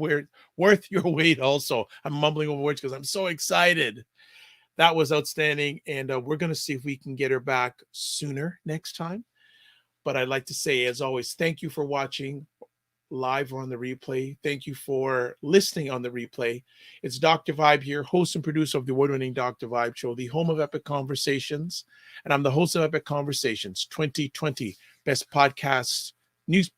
B: wait. Also, I'm mumbling over words because I'm so excited. That was outstanding, and we're going to see if we can get her back sooner next time. But I'd like to say, as always, thank you for watching live or on the replay. Thank you for listening on the replay. It's Dr. Vibe here, host and producer of the award-winning Dr. Vibe Show, the home of Epic Conversations. And I'm the host of Epic Conversations 2020 Best Podcast News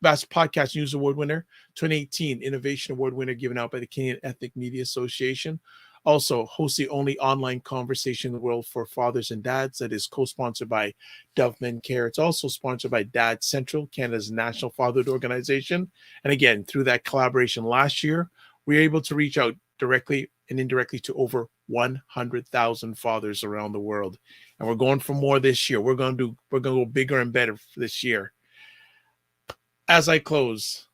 B: Award winner, 2018 Innovation Award winner given out by the Canadian Ethnic Media Association. Also hosts the only online conversation in the world for fathers and dads that is co-sponsored by Dove Men Care. It's also sponsored by Dad Central, Canada's national fatherhood organization. And again, through that collaboration last year, we were able to reach out directly and indirectly to over 100,000 fathers around the world. And we're going for more this year. We're going to go bigger and better this year. As I close,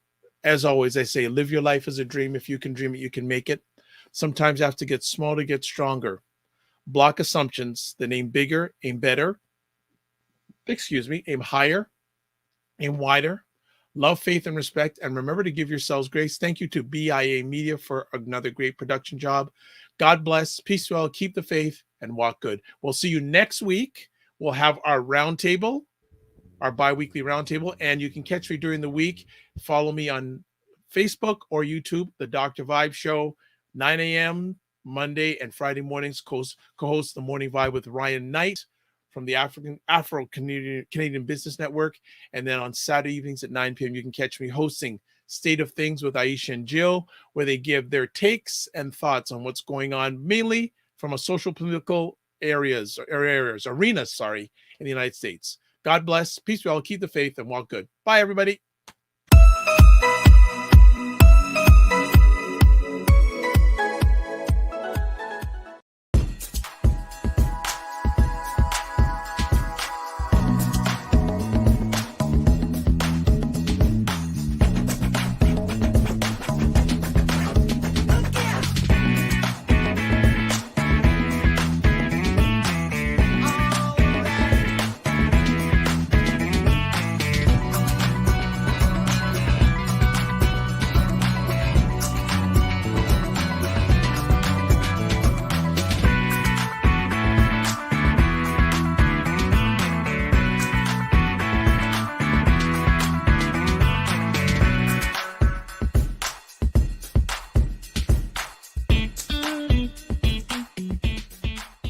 B: as always, I say, live your life as a dream. If you can dream it, you can make it. Sometimes you have to get small to get stronger. Block assumptions, then aim bigger, aim better. Aim higher, aim wider. Love, faith, and respect. And remember to give yourselves grace. Thank you to BIA Media for another great production job. God bless. Peace to all. Keep the faith and walk good. We'll see you next week. We'll have our roundtable, our bi-weekly roundtable, and you can catch me during the week. Follow me on Facebook or YouTube, The Dr. Vibe Show, 9 a.m. Monday and Friday mornings. Co-host The Morning Vibe with Ryan Knight from the Afro-Canadian Business Network. And then on Saturday evenings at 9 p.m., you can catch me hosting State of Things with Aisha and Jill, where they give their takes and thoughts on what's going on, mainly from a social political arenas, in the United States. God bless. Peace be all. Keep the faith and walk good. Bye, everybody.